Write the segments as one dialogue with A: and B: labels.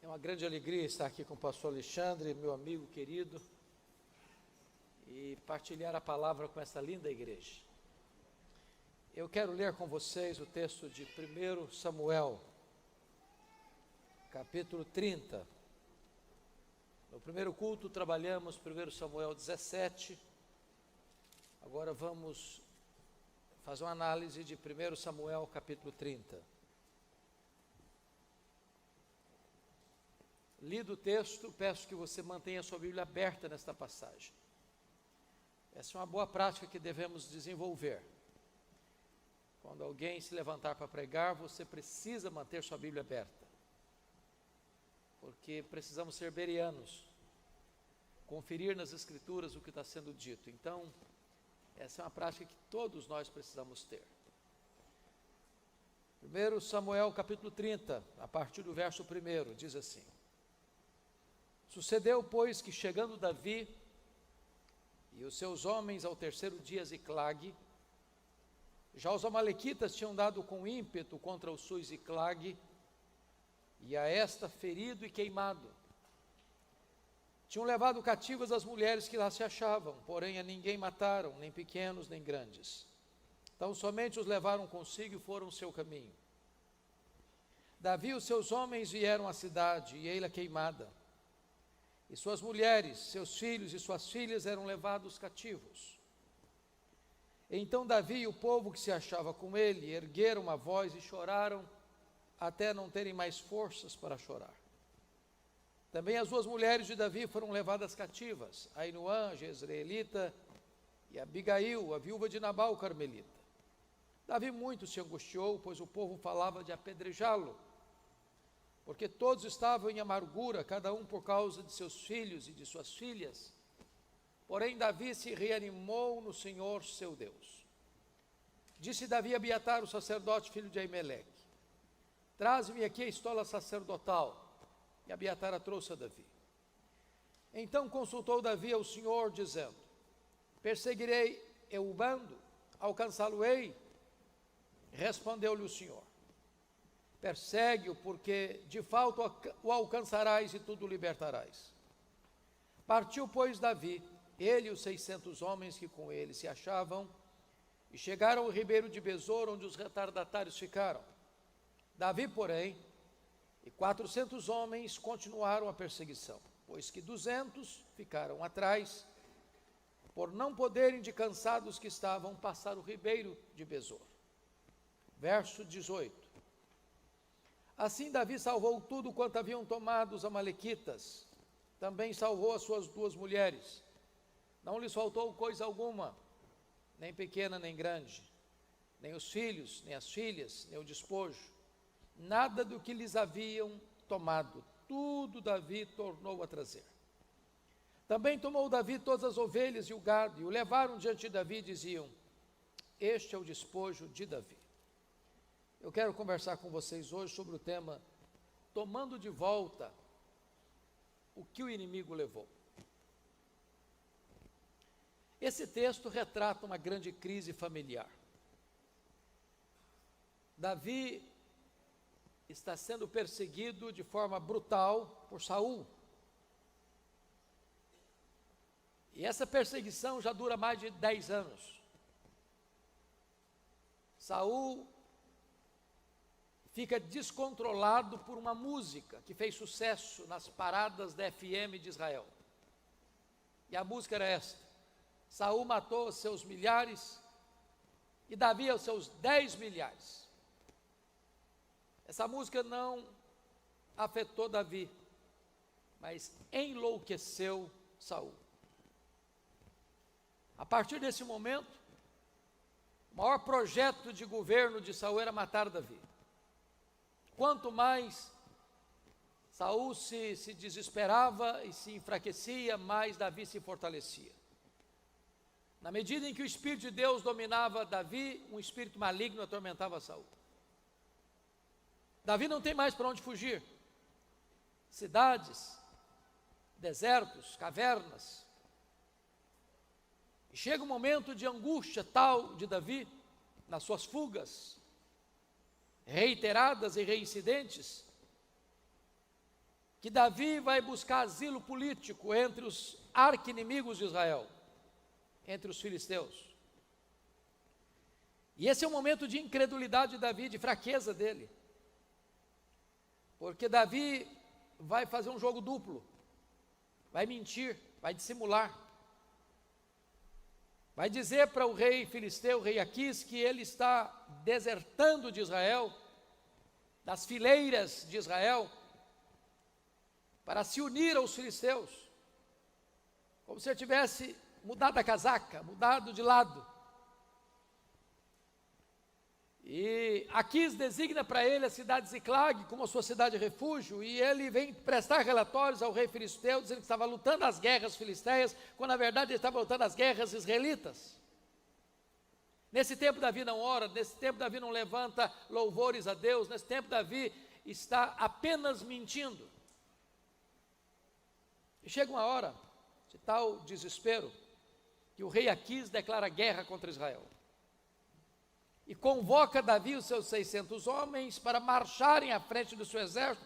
A: É uma grande alegria estar aqui com o pastor Alexandre, meu amigo querido, e partilhar a palavra com essa linda igreja. Eu quero ler com vocês o texto de 1 Samuel, capítulo 30. No primeiro culto trabalhamos 1 Samuel 17, agora vamos fazer uma análise de 1 Samuel, capítulo 30. Lido o texto, peço que você mantenha a sua Bíblia aberta nesta passagem. Essa é uma boa prática que devemos desenvolver. Quando alguém se levantar para pregar, você precisa manter sua Bíblia aberta. Porque precisamos ser bereanos, conferir nas Escrituras o que está sendo dito. Então, essa é uma prática que todos nós precisamos ter. 1 Samuel capítulo 30, a partir do verso 1, diz assim: Sucedeu, pois, que chegando Davi e os seus homens ao terceiro dia a Ziclague, já os amalequitas tinham dado com ímpeto contra o sul Ziclague, e a esta ferido e queimado. Tinham levado cativas as mulheres que lá se achavam, porém a ninguém mataram, nem pequenos nem grandes. Então somente os levaram consigo e foram o seu caminho. Davi e os seus homens vieram à cidade, e ei-la queimada. E suas mulheres, seus filhos e suas filhas eram levados cativos. Então Davi e o povo que se achava com ele ergueram a voz e choraram, até não terem mais forças para chorar. Também as duas mulheres de Davi foram levadas cativas, Ainoã, a jezreelita, e Abigail, a viúva de Nabal, o carmelita. Davi muito se angustiou, pois o povo falava de apedrejá-lo, porque todos estavam em amargura, cada um por causa de seus filhos e de suas filhas. Porém Davi se reanimou no Senhor seu Deus. Disse Davi a Abiatar, o sacerdote, filho de Aimeleque: Traze-me aqui a estola sacerdotal. E Abiatar a trouxe a Davi. Então consultou Davi ao Senhor, dizendo: Perseguirei eu o bando? Alcançá-lo-ei? Respondeu-lhe o Senhor: Persegue-o, porque de fato o alcançarás e tudo libertarás. Partiu, pois, Davi, ele e os 600 homens que com ele se achavam, e chegaram ao ribeiro de Besor, onde os retardatários ficaram. Davi, porém, e 400 homens continuaram a perseguição, pois que 200 ficaram atrás, por não poderem, de cansados que estavam, passar o ribeiro de Besor. Verso 18. Assim Davi salvou tudo quanto haviam tomado os amalequitas, também salvou as suas duas mulheres. Não lhes faltou coisa alguma, nem pequena nem grande, nem os filhos, nem as filhas, nem o despojo, nada do que lhes haviam tomado, tudo Davi tornou a trazer. Também tomou Davi todas as ovelhas e o gado, e o levaram diante de Davi e diziam: Este é o despojo de Davi. Eu quero conversar com vocês hoje sobre o tema tomando de volta o que o inimigo levou. Esse texto retrata uma grande crise familiar. Davi está sendo perseguido de forma brutal por Saul. E essa perseguição já dura mais de 10 anos. Saul fica descontrolado por uma música que fez sucesso nas paradas da FM de Israel. E a música era esta: Saul matou os seus milhares e Davi os seus 10 milhares. Essa música não afetou Davi, mas enlouqueceu Saul. A partir desse momento, o maior projeto de governo de Saul era matar Davi. Quanto mais Saul se desesperava e se enfraquecia, mais Davi se fortalecia. Na medida em que o Espírito de Deus dominava Davi, um espírito maligno atormentava Saul. Davi não tem mais para onde fugir. Cidades, desertos, cavernas. E chega um momento de angústia tal de Davi, nas suas fugas, reiteradas e reincidentes, que Davi vai buscar asilo político entre os arqui-inimigos de Israel, entre os filisteus. E esse é um momento de incredulidade de Davi, de fraqueza dele, porque Davi vai fazer um jogo duplo, vai mentir, vai dissimular, vai dizer para o rei filisteu, o rei Aquis, que ele está desertando de Israel, das fileiras de Israel, para se unir aos filisteus, como se ele tivesse mudado a casaca, mudado de lado. E Aquis designa para ele a cidade de Ziclag como a sua cidade de refúgio, e ele vem prestar relatórios ao rei filisteu, dizendo que estava lutando as guerras filisteias, quando na verdade ele estava lutando as guerras israelitas. Nesse tempo Davi não ora, nesse tempo Davi não levanta louvores a Deus, nesse tempo Davi está apenas mentindo. E chega uma hora de tal desespero, que o rei Aquis declara guerra contra Israel. E convoca Davi e os seus 600 homens para marcharem à frente do seu exército,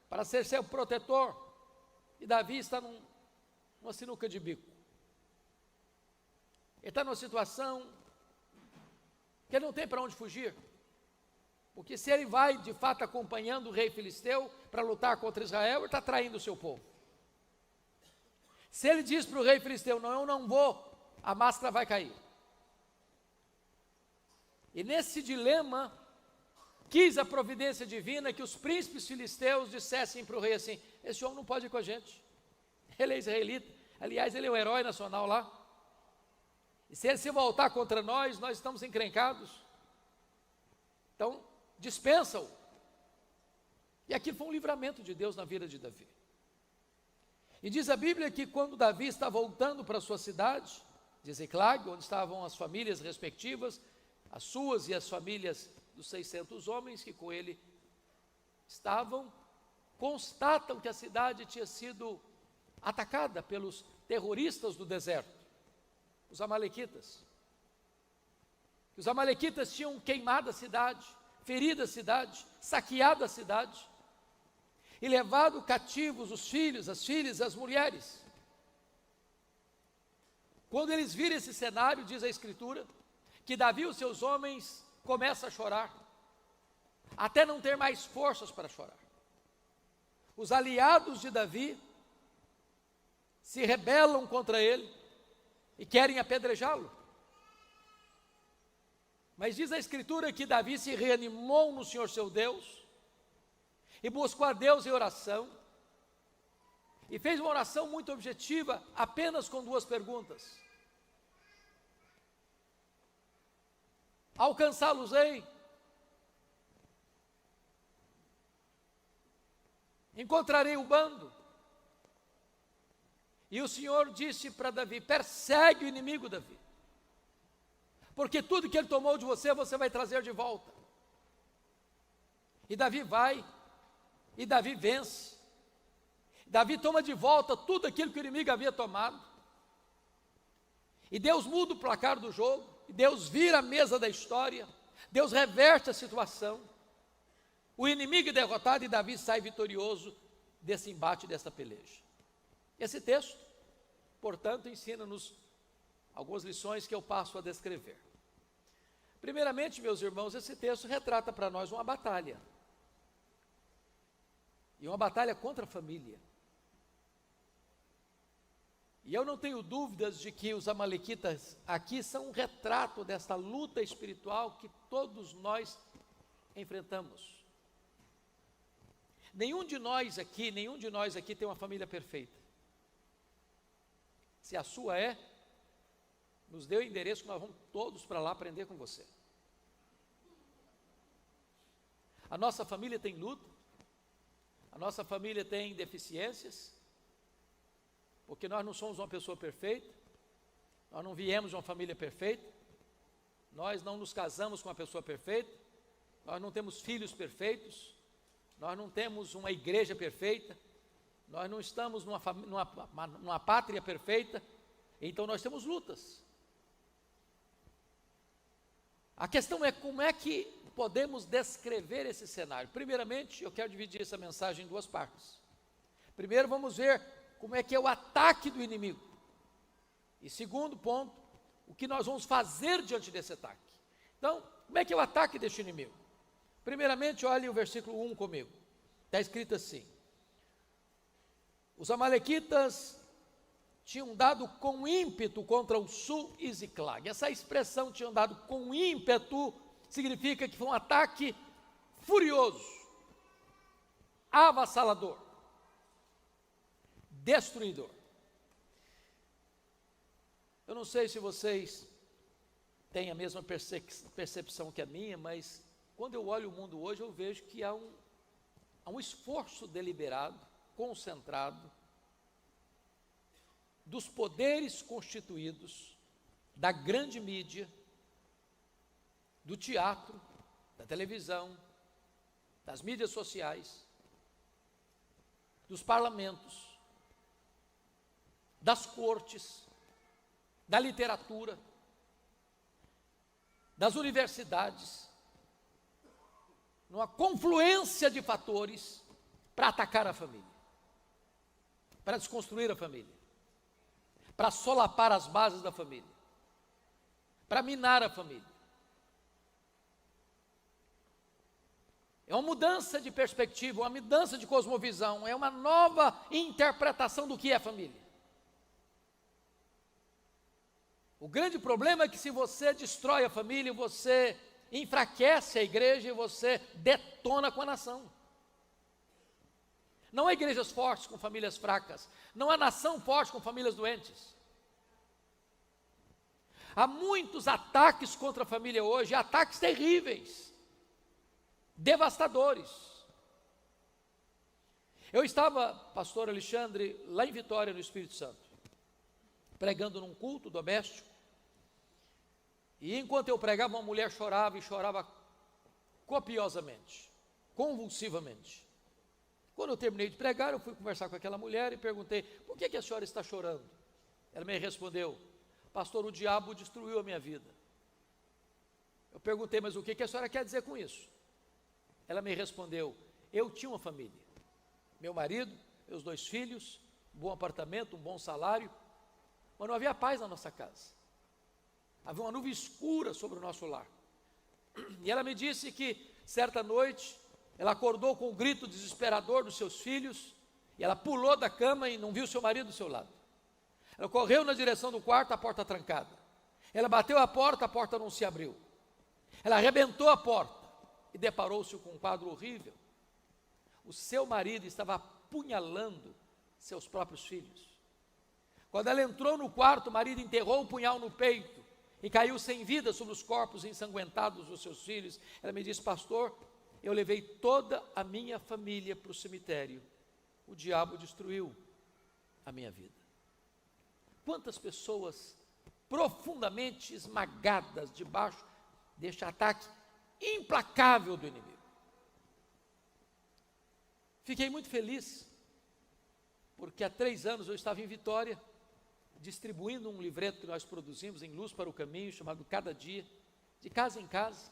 A: para ser seu protetor. E Davi está numa sinuca de bico. Ele está numa situação que ele não tem para onde fugir. Porque se ele vai de fato acompanhando o rei filisteu para lutar contra Israel, ele está traindo o seu povo. Se ele diz para o rei filisteu, não, eu não vou, a máscara vai cair. E nesse dilema, quis a providência divina que os príncipes filisteus dissessem para o rei assim, esse homem não pode ir com a gente, ele é israelita, aliás ele é o herói nacional lá, e se ele se voltar contra nós estamos encrencados, então dispensa-o. E aqui foi um livramento de Deus na vida de Davi. E diz a Bíblia que quando Davi está voltando para a sua cidade, de Ziclag, onde estavam as famílias respectivas, as suas e as famílias dos 600 homens que com ele estavam, constatam que a cidade tinha sido atacada pelos terroristas do deserto, os amalequitas. Os amalequitas tinham queimado a cidade, ferido a cidade, saqueado a cidade, e levado cativos os filhos, as filhas, as mulheres. Quando eles viram esse cenário, diz a Escritura, que Davi e os seus homens começam a chorar, até não ter mais forças para chorar. Os aliados de Davi se rebelam contra ele e querem apedrejá-lo. Mas diz a Escritura que Davi se reanimou no Senhor seu Deus e buscou a Deus em oração, e fez uma oração muito objetiva, apenas com duas perguntas: alcançá-los-ei? Encontrarei o bando? E o Senhor disse para Davi: persegue o inimigo, Davi, porque tudo que ele tomou de você, você vai trazer de volta. E Davi vai, e Davi vence. Davi toma de volta tudo aquilo que o inimigo havia tomado. E Deus muda o placar do jogo, e Deus vira a mesa da história, Deus reverte a situação. O inimigo é derrotado e Davi sai vitorioso desse embate, dessa peleja. Esse texto, portanto, ensina-nos algumas lições que eu passo a descrever. Primeiramente, meus irmãos, esse texto retrata para nós uma batalha. E uma batalha contra a família. E eu não tenho dúvidas de que os amalequitas aqui são um retrato dessa luta espiritual que todos nós enfrentamos. Nenhum de nós aqui tem uma família perfeita. Se a sua é, nos dê o endereço que nós vamos todos para lá aprender com você. A nossa família tem luta, a nossa família tem deficiências, porque nós não somos uma pessoa perfeita, nós não viemos de uma família perfeita, nós não nos casamos com uma pessoa perfeita, nós não temos filhos perfeitos, nós não temos uma igreja perfeita, nós não estamos numa pátria perfeita, então nós temos lutas. A questão é como é que podemos descrever esse cenário. Primeiramente, eu quero dividir essa mensagem em duas partes. Primeiro vamos ver como é que é o ataque do inimigo. E segundo ponto, o que nós vamos fazer diante desse ataque. Então, como é que é o ataque deste inimigo? Primeiramente, olhe o versículo 1 comigo. Está escrito assim: os amalequitas tinham dado com ímpeto contra o sul e Ziclag. Essa expressão tinham dado com ímpeto significa que foi um ataque furioso, avassalador, destruidor. Eu não sei se vocês têm a mesma percepção que a minha, mas quando eu olho o mundo hoje, eu vejo que há um esforço deliberado, concentrado, dos poderes constituídos, da grande mídia, do teatro, da televisão, das mídias sociais, dos parlamentos, das cortes, da literatura, das universidades, numa confluência de fatores para atacar a família, para desconstruir a família, para solapar as bases da família, para minar a família. É uma mudança de perspectiva, uma mudança de cosmovisão, é uma nova interpretação do que é família. O grande problema é que se você destrói a família, você enfraquece a igreja e você detona com a nação. Não há igrejas fortes com famílias fracas, não há nação forte com famílias doentes. Há muitos ataques contra a família hoje, ataques terríveis, devastadores. Eu estava, pastor Alexandre, lá em Vitória, no Espírito Santo, pregando num culto doméstico, e enquanto eu pregava, uma mulher chorava e chorava copiosamente, convulsivamente. Quando eu terminei de pregar, eu fui conversar com aquela mulher e perguntei: por que a senhora está chorando? Ela me respondeu: pastor, o diabo destruiu a minha vida. Eu perguntei: mas o que a senhora quer dizer com isso? Ela me respondeu: eu tinha uma família, meu marido, meus 2 filhos, um bom apartamento, um bom salário, mas não havia paz na nossa casa. Havia uma nuvem escura sobre o nosso lar. E ela me disse que, certa noite, ela acordou com um grito desesperador dos seus filhos, e ela pulou da cama e não viu seu marido do seu lado. Ela correu na direção do quarto, a porta trancada. Ela bateu a porta não se abriu. Ela arrebentou a porta e deparou-se com um quadro horrível. O seu marido estava apunhalando seus próprios filhos. Quando ela entrou no quarto, o marido enterrou o punhal no peito e caiu sem vida sobre os corpos ensanguentados dos seus filhos. Ela me disse: pastor, eu levei toda a minha família para o cemitério. O diabo destruiu a minha vida. Quantas pessoas profundamente esmagadas debaixo deste ataque implacável do inimigo. Fiquei muito feliz, porque há 3 anos eu estava em Vitória, distribuindo um livreto que nós produzimos em Luz para o Caminho, chamado Cada Dia, de casa em casa.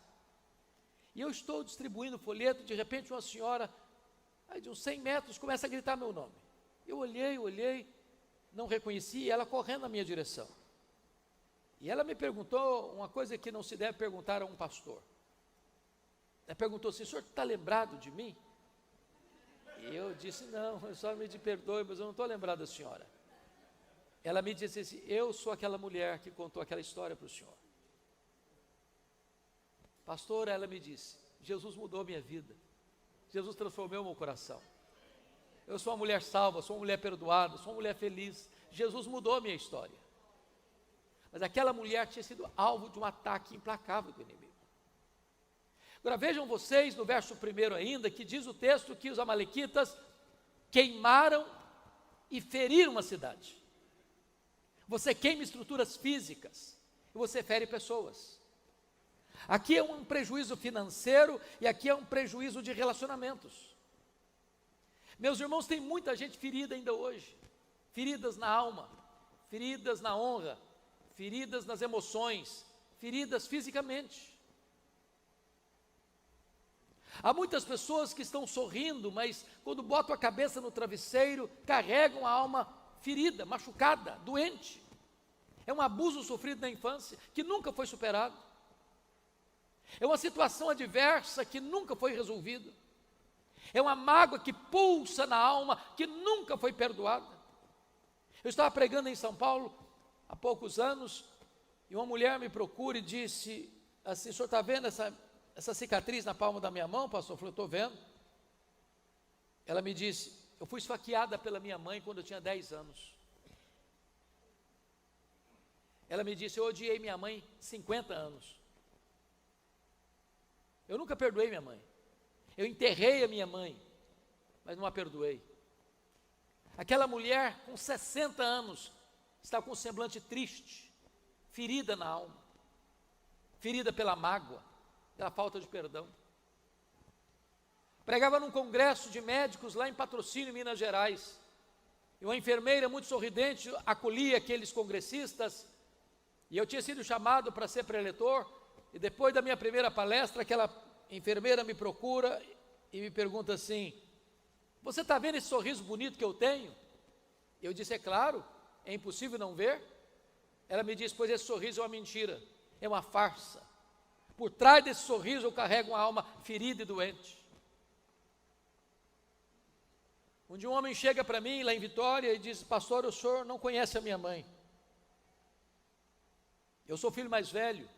A: E eu estou distribuindo o folheto, de repente uma senhora, aí de uns 100 metros, começa a gritar meu nome. Eu olhei, não reconheci, e ela correndo na minha direção. E ela me perguntou uma coisa que não se deve perguntar a um pastor. Ela perguntou assim: o senhor está lembrado de mim? E eu disse: não, a senhora me perdoe, mas eu não estou lembrado da senhora. Ela me disse assim: eu sou aquela mulher que contou aquela história para o senhor. Pastor, ela me disse: Jesus mudou a minha vida, Jesus transformou meu coração. Eu sou uma mulher salva, sou uma mulher perdoada, sou uma mulher feliz. Jesus mudou a minha história. Mas aquela mulher tinha sido alvo de um ataque implacável do inimigo. Agora vejam vocês no verso 1 ainda, que diz o texto que os amalequitas queimaram e feriram uma cidade. Você queima estruturas físicas e você fere pessoas. Aqui é um prejuízo financeiro e aqui é um prejuízo de relacionamentos. Meus irmãos, tem muita gente ferida ainda hoje, feridas na alma, feridas na honra, feridas nas emoções, feridas fisicamente. Há muitas pessoas que estão sorrindo, mas quando botam a cabeça no travesseiro, carregam a alma ferida, machucada, doente. É um abuso sofrido na infância, que nunca foi superado. É uma situação adversa que nunca foi resolvida. É uma mágoa que pulsa na alma, que nunca foi perdoada. Eu estava pregando em São Paulo há poucos anos, e uma mulher me procura e disse assim: o senhor está vendo essa cicatriz na palma da minha mão, pastor? Eu falei: estou vendo. Ela me disse: eu fui esfaqueada pela minha mãe quando eu tinha 10 anos. Ela me disse: eu odiei minha mãe 50 anos. Eu nunca perdoei minha mãe. Eu enterrei a minha mãe, mas não a perdoei. Aquela mulher com 60 anos está com um semblante triste, ferida na alma, ferida pela mágoa, pela falta de perdão. Pregava num congresso de médicos lá em Patrocínio, Minas Gerais, e uma enfermeira muito sorridente acolhia aqueles congressistas, e eu tinha sido chamado para ser preletor, e depois da minha primeira palestra, aquela enfermeira me procura e me pergunta assim: você está vendo esse sorriso bonito que eu tenho? Eu disse: é claro, é impossível não ver. Ela me disse: pois esse sorriso é uma mentira, é uma farsa. Por trás desse sorriso eu carrego uma alma ferida e doente. Um dia um homem chega para mim lá em Vitória e diz: pastor, o senhor não conhece a minha mãe. Eu sou o filho mais velho.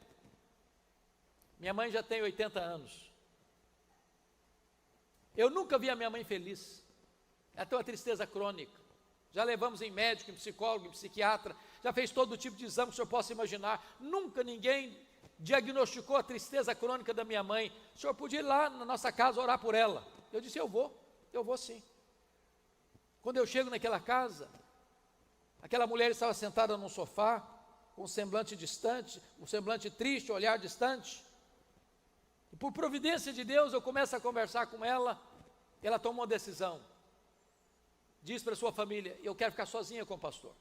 A: Minha mãe já tem 80 anos. Eu nunca vi a minha mãe feliz. Ela tem uma tristeza crônica. Já levamos em médico, em psicólogo, em psiquiatra. Já fez todo tipo de exame que o senhor possa imaginar. Nunca ninguém diagnosticou a tristeza crônica da minha mãe. O senhor podia ir lá na nossa casa orar por ela. Eu disse: eu vou sim. Quando eu chego naquela casa, aquela mulher estava sentada num sofá, com um semblante distante, um semblante triste, um olhar distante. E por providência de Deus, eu começo a conversar com ela, e ela toma uma decisão. Diz para sua família: eu quero ficar sozinha com o pastor.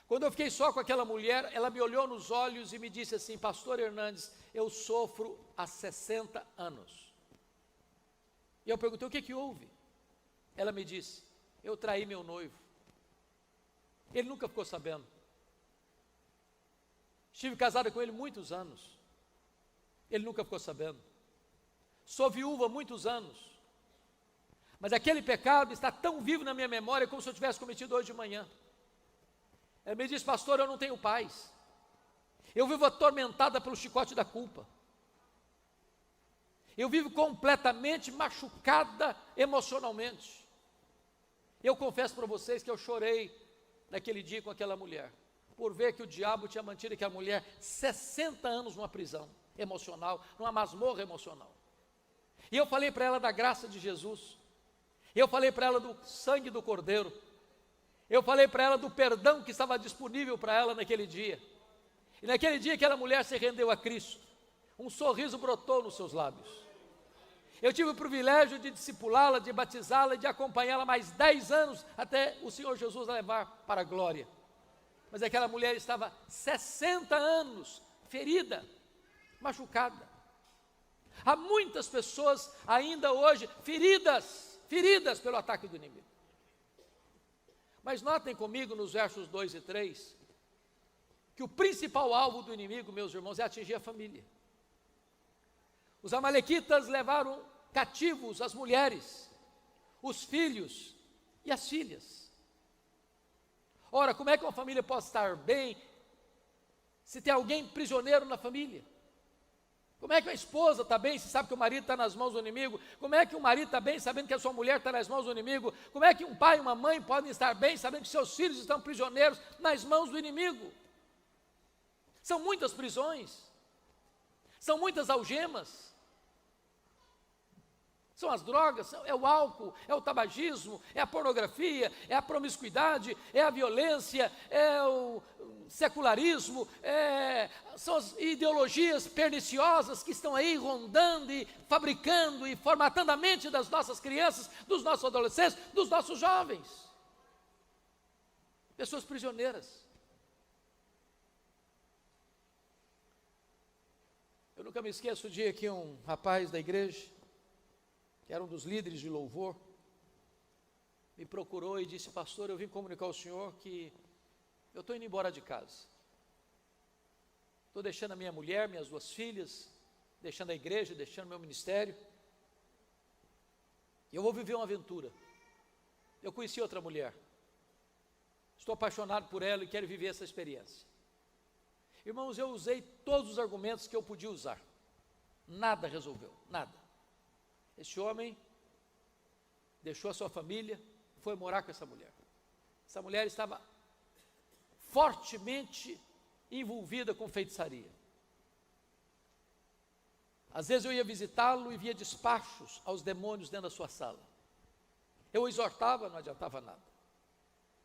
A: Quando eu fiquei só com aquela mulher, ela me olhou nos olhos e me disse assim: pastor Hernandes, eu sofro há 60 anos. E eu perguntei: o que houve? Ela me disse: eu traí meu noivo. Ele nunca ficou sabendo. Estive casada com ele muitos anos. Ele nunca ficou sabendo. Sou viúva há muitos anos. Mas aquele pecado está tão vivo na minha memória como se eu tivesse cometido hoje de manhã. Ela me disse: pastor, eu não tenho paz. Eu vivo atormentada pelo chicote da culpa. Eu vivo completamente machucada emocionalmente. Eu confesso para vocês que eu chorei naquele dia com aquela mulher, por ver que o diabo tinha mantido aquela mulher 60 anos numa prisão emocional, numa masmorra emocional. E eu falei para ela da graça de Jesus. Eu falei para ela do sangue do Cordeiro. Eu falei para ela do perdão que estava disponível para ela naquele dia. E naquele dia aquela mulher se rendeu a Cristo. Um sorriso brotou nos seus lábios. Eu tive o privilégio de discipulá-la, de batizá-la e de acompanhá-la mais 10 anos até o Senhor Jesus a levar para a glória. Mas aquela mulher estava 60 anos ferida, machucada. Há muitas pessoas ainda hoje feridas pelo ataque do inimigo. Mas notem comigo nos versos 2 e 3, que o principal alvo do inimigo, meus irmãos, é atingir a família. Os amalequitas levaram cativos as mulheres, os filhos e as filhas. Ora, como é que uma família pode estar bem se tem alguém prisioneiro na família? Como é que a esposa está bem se sabe que o marido está nas mãos do inimigo? Como é que o marido está bem sabendo que a sua mulher está nas mãos do inimigo? Como é que um pai e uma mãe podem estar bem sabendo que seus filhos estão prisioneiros nas mãos do inimigo? São muitas prisões, são muitas algemas. São as drogas, é o álcool, é o tabagismo, é a pornografia, é a promiscuidade, é a violência, é o secularismo, são as ideologias perniciosas que estão aí rondando e fabricando e formatando a mente das nossas crianças, dos nossos adolescentes, dos nossos jovens. Pessoas prisioneiras. Eu nunca me esqueço o dia que um rapaz da igreja, que era um dos líderes de louvor, me procurou e disse: pastor, eu vim comunicar ao senhor que eu estou indo embora de casa. Estou deixando a minha mulher, minhas 2 filhas, deixando a igreja, deixando meu ministério. E eu vou viver uma aventura. Eu conheci outra mulher. Estou apaixonado por ela e quero viver essa experiência. Irmãos, eu usei todos os argumentos que eu podia usar. Nada resolveu, nada. Esse homem deixou a sua família, foi morar com essa mulher. Essa mulher estava fortemente envolvida com feitiçaria. Às vezes eu ia visitá-lo e via despachos aos demônios dentro da sua sala. Eu o exortava, não adiantava nada.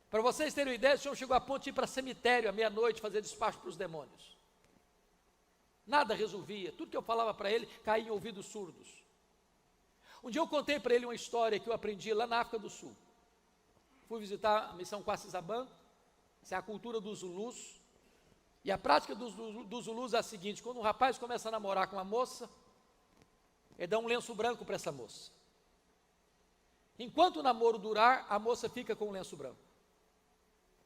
A: Para vocês terem uma ideia, o senhor chegou a ponto de ir para cemitério à meia-noite fazer despacho para os demônios. Nada resolvia, tudo que eu falava para ele caía em ouvidos surdos. Um dia eu contei para ele uma história que eu aprendi lá na África do Sul. Fui visitar a missão Quacisaban, essa é a cultura dos Zulus, e a prática dos Zulus é a seguinte: quando um rapaz começa a namorar com uma moça, ele dá um lenço branco para essa moça. Enquanto o namoro durar, a moça fica com o lenço branco.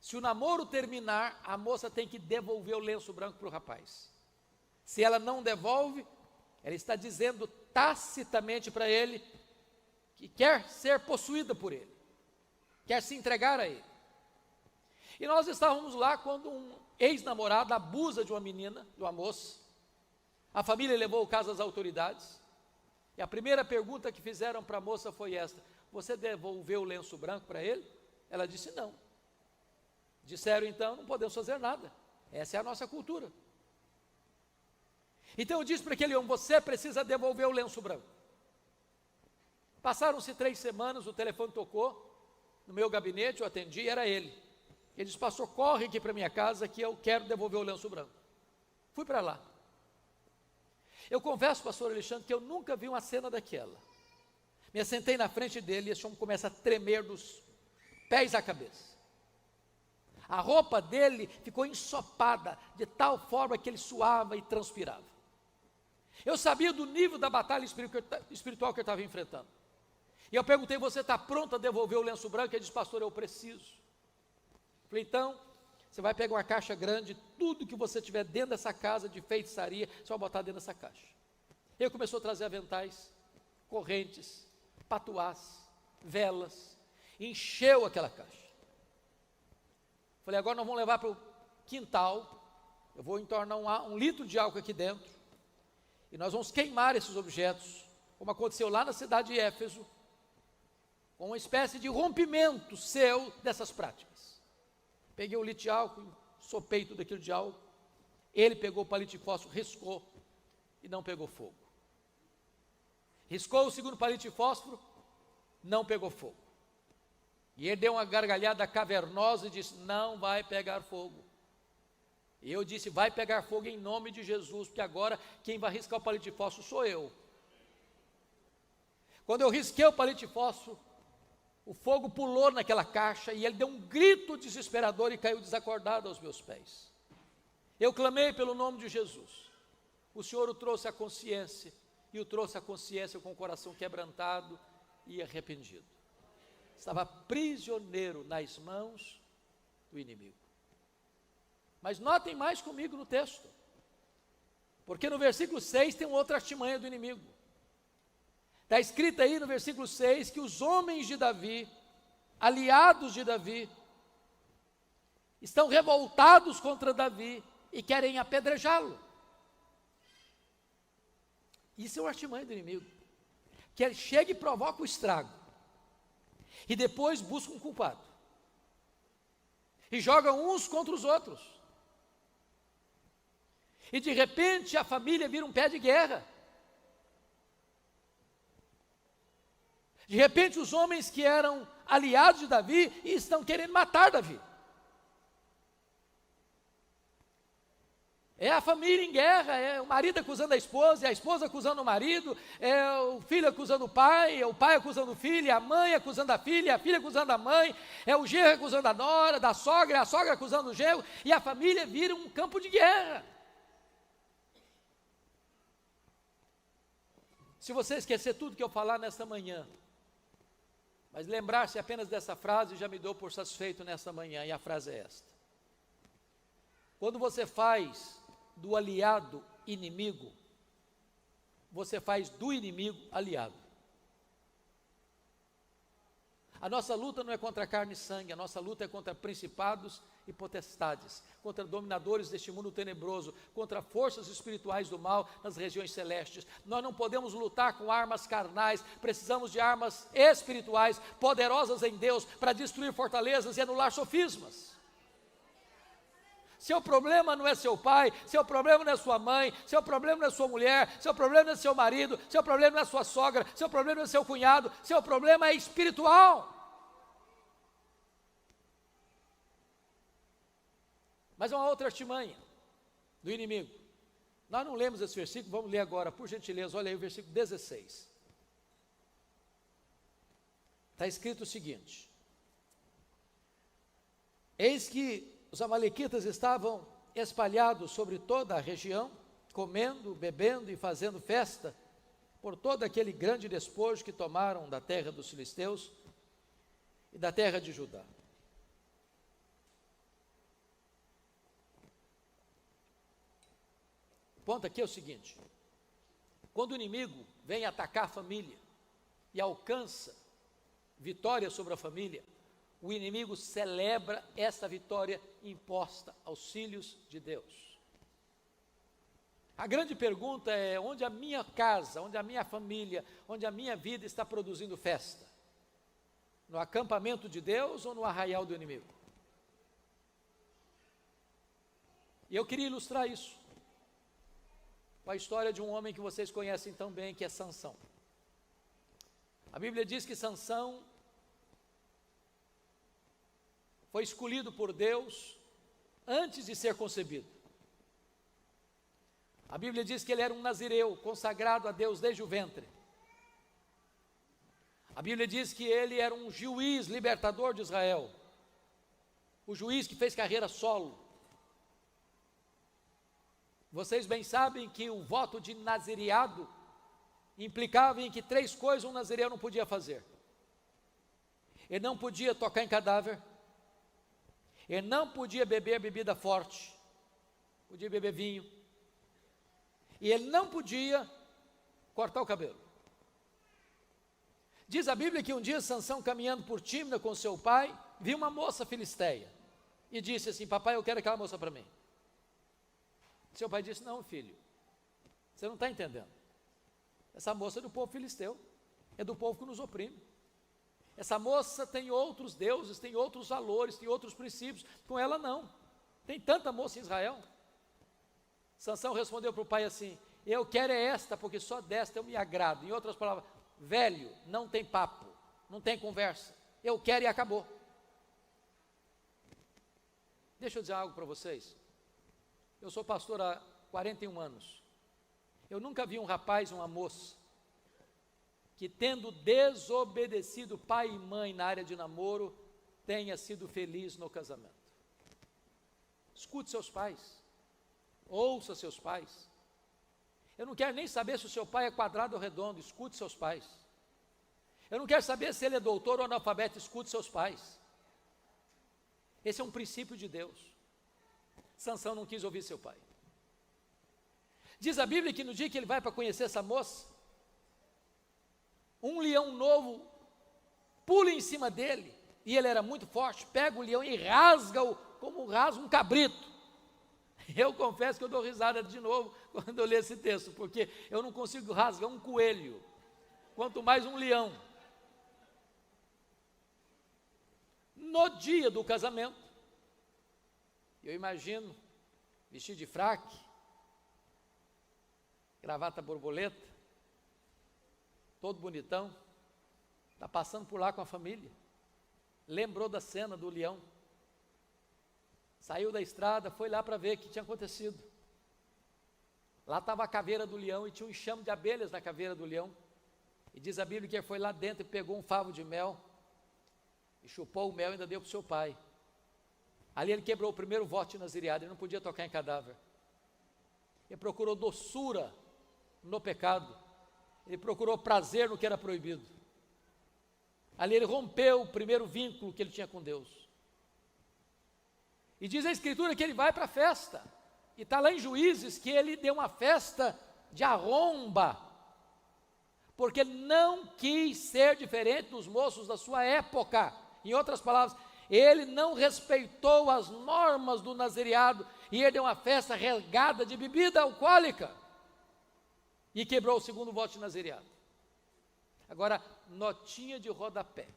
A: Se o namoro terminar, a moça tem que devolver o lenço branco para o rapaz. Se ela não devolve, ela está dizendo tacitamente para ele que quer ser possuída por ele, quer se entregar a ele. E nós estávamos lá quando um ex-namorado abusa de uma menina, de uma moça. A família levou o caso às autoridades. E a primeira pergunta que fizeram para a moça foi esta: você devolveu o lenço branco para ele? Ela disse não. Disseram então: não podemos fazer nada, essa é a nossa cultura. Então eu disse para aquele homem: você precisa devolver o lenço branco. Passaram-se 3 semanas, o telefone tocou no meu gabinete, eu atendi, era ele. Ele disse: pastor, corre aqui para minha casa que eu quero devolver o lenço branco. Fui para lá. Eu confesso, pastor Alexandre, que eu nunca vi uma cena daquela. Me assentei na frente dele e esse homem começa a tremer dos pés à cabeça. A roupa dele ficou ensopada de tal forma que ele suava e transpirava. Eu sabia do nível da batalha espiritual que eu estava enfrentando. E eu perguntei: você está pronto a devolver o lenço branco? Ele disse: pastor, eu preciso. Falei: então, você vai pegar uma caixa grande, tudo que você tiver dentro dessa casa de feitiçaria, você vai botar dentro dessa caixa. Ele começou a trazer aventais, correntes, patuás, velas, encheu aquela caixa. Falei: agora nós vamos levar para o quintal, eu vou entornar 1 litro de álcool aqui dentro, e nós vamos queimar esses objetos, como aconteceu lá na cidade de Éfeso, com uma espécie de rompimento seu dessas práticas. Peguei 1 litro de álcool, sopei tudo aquilo de álcool, ele pegou o palito de fósforo, riscou, e não pegou fogo. Riscou o segundo palito de fósforo, não pegou fogo. E ele deu uma gargalhada cavernosa e disse: não vai pegar fogo. E eu disse: vai pegar fogo em nome de Jesus, porque agora quem vai riscar o palito de fósforo sou eu. Quando eu risquei o palito de fósforo, o fogo pulou naquela caixa e ele deu um grito desesperador e caiu desacordado aos meus pés. Eu clamei pelo nome de Jesus. O Senhor o trouxe à consciência, e o trouxe à consciência com o coração quebrantado e arrependido. Estava prisioneiro nas mãos do inimigo. Mas notem mais comigo no texto, porque no versículo 6 tem outra artimanha do inimigo. Está escrito aí no versículo 6 que os homens de Davi, aliados de Davi, estão revoltados contra Davi e querem apedrejá-lo. Isso é uma artimanha do inimigo, que ele chega e provoca o estrago, e depois busca um culpado, e joga uns contra os outros, e de repente a família vira um pé de guerra. De repente os homens que eram aliados de Davi estão querendo matar Davi. É a família em guerra, é o marido acusando a esposa, é a esposa acusando o marido, é o filho acusando o pai acusando o filho, é a mãe acusando a filha acusando a mãe, é o genro acusando a nora, a sogra acusando o genro, e a família vira um campo de guerra. Se você esquecer tudo que eu falar nesta manhã, mas lembrar-se apenas dessa frase, já me dou por satisfeito nesta manhã, e a frase é esta: quando você faz do aliado inimigo, você faz do inimigo aliado. A nossa luta não é contra carne e sangue, a nossa luta é contra principados e potestades, contra dominadores deste mundo tenebroso, contra forças espirituais do mal nas regiões celestes. Nós não podemos lutar com armas carnais, precisamos de armas espirituais, poderosas em Deus, para destruir fortalezas e anular sofismas. Seu problema não é seu pai, seu problema não é sua mãe, seu problema não é sua mulher, seu problema não é seu marido, seu problema não é sua sogra, seu problema não é seu cunhado, seu problema é espiritual. Mas é uma outra artimanha do inimigo. Nós não lemos esse versículo, vamos ler agora, por gentileza, olha aí o versículo 16. Está escrito o seguinte: eis que os amalequitas estavam espalhados sobre toda a região, comendo, bebendo e fazendo festa, por todo aquele grande despojo que tomaram da terra dos filisteus e da terra de Judá. O ponto aqui é o seguinte: quando o inimigo vem atacar a família e alcança vitória sobre a família, o inimigo celebra essa vitória imposta aos filhos de Deus. A grande pergunta é: onde a minha casa, onde a minha família, onde a minha vida está produzindo festa? No acampamento de Deus ou no arraial do inimigo? E eu queria ilustrar isso com a história de um homem que vocês conhecem tão bem, que é Sansão. A Bíblia diz que Sansão foi escolhido por Deus antes de ser concebido. A Bíblia diz que ele era um nazireu, consagrado a Deus desde o ventre. A Bíblia diz que ele era um juiz libertador de Israel, o juiz que fez carreira solo. Vocês bem sabem que o voto de nazireado implicava em que 3 coisas um nazireu não podia fazer. Ele não podia tocar em cadáver, ele não podia beber bebida forte, podia beber vinho, e ele não podia cortar o cabelo. Diz a Bíblia que um dia Sansão, caminhando por Tímina com seu pai, viu uma moça filisteia e disse assim: papai, eu quero aquela moça para mim. Seu pai disse: não, filho, você não está entendendo, essa moça é do povo filisteu, é do povo que nos oprime. Essa moça tem outros deuses, tem outros valores, tem outros princípios, com ela não. Tem tanta moça em Israel. Sansão respondeu para o pai assim: eu quero é esta, porque só desta eu me agrado. Em outras palavras, velho, não tem papo, não tem conversa, eu quero e acabou. Deixa eu dizer algo para vocês. Eu sou pastor há 41 anos. Eu nunca vi um rapaz, uma moça, que tendo desobedecido pai e mãe na área de namoro, tenha sido feliz no casamento. Escute seus pais, ouça seus pais. Eu não quero nem saber se o seu pai é quadrado ou redondo, escute seus pais. Eu não quero saber se ele é doutor ou analfabeto, escute seus pais. Esse é um princípio de Deus. Sansão não quis ouvir seu pai. Diz a Bíblia que no dia que ele vai para conhecer essa moça, um leão novo pula em cima dele, e ele era muito forte, pega o leão e rasga-o como rasga um cabrito. Eu confesso que eu dou risada de novo quando eu leio esse texto, porque eu não consigo rasgar um coelho, quanto mais um leão. No dia do casamento, eu imagino, vestido de fraque, gravata borboleta, todo bonitão, está passando por lá com a família, lembrou da cena do leão, saiu da estrada, foi lá para ver o que tinha acontecido. Lá estava a caveira do leão e tinha um enxame de abelhas na caveira do leão, e diz a Bíblia que ele foi lá dentro e pegou um favo de mel, e chupou o mel e ainda deu para o seu pai. Ali ele quebrou o primeiro voto de nazireado, ele não podia tocar em cadáver. Ele procurou doçura no pecado, ele procurou prazer no que era proibido. Ali ele rompeu o primeiro vínculo que ele tinha com Deus. E diz a Escritura que ele vai para a festa. E está lá em Juízes que ele deu uma festa de arromba, porque ele não quis ser diferente dos moços da sua época. Em outras palavras, ele não respeitou as normas do nazireado, e ele deu uma festa regada de bebida alcoólica, e quebrou o segundo voto de nazireado. Agora, notinha de rodapé.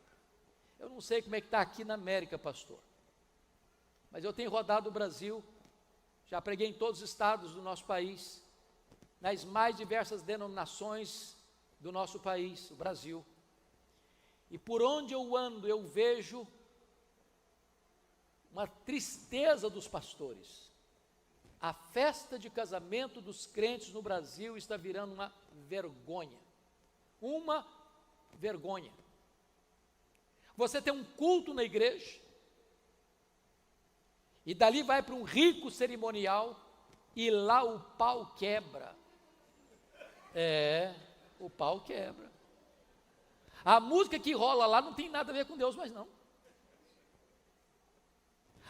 A: Eu não sei como é que está aqui na América, pastor, mas eu tenho rodado o Brasil, já preguei em todos os estados do nosso país, nas mais diversas denominações do nosso país, o Brasil. E por onde eu ando, eu vejo uma tristeza dos pastores. A festa de casamento dos crentes no Brasil está virando uma vergonha. Uma vergonha. Você tem um culto na igreja, e dali vai para um rico cerimonial, e lá o pau quebra. O pau quebra. A música que rola lá não tem nada a ver com Deus, mas não.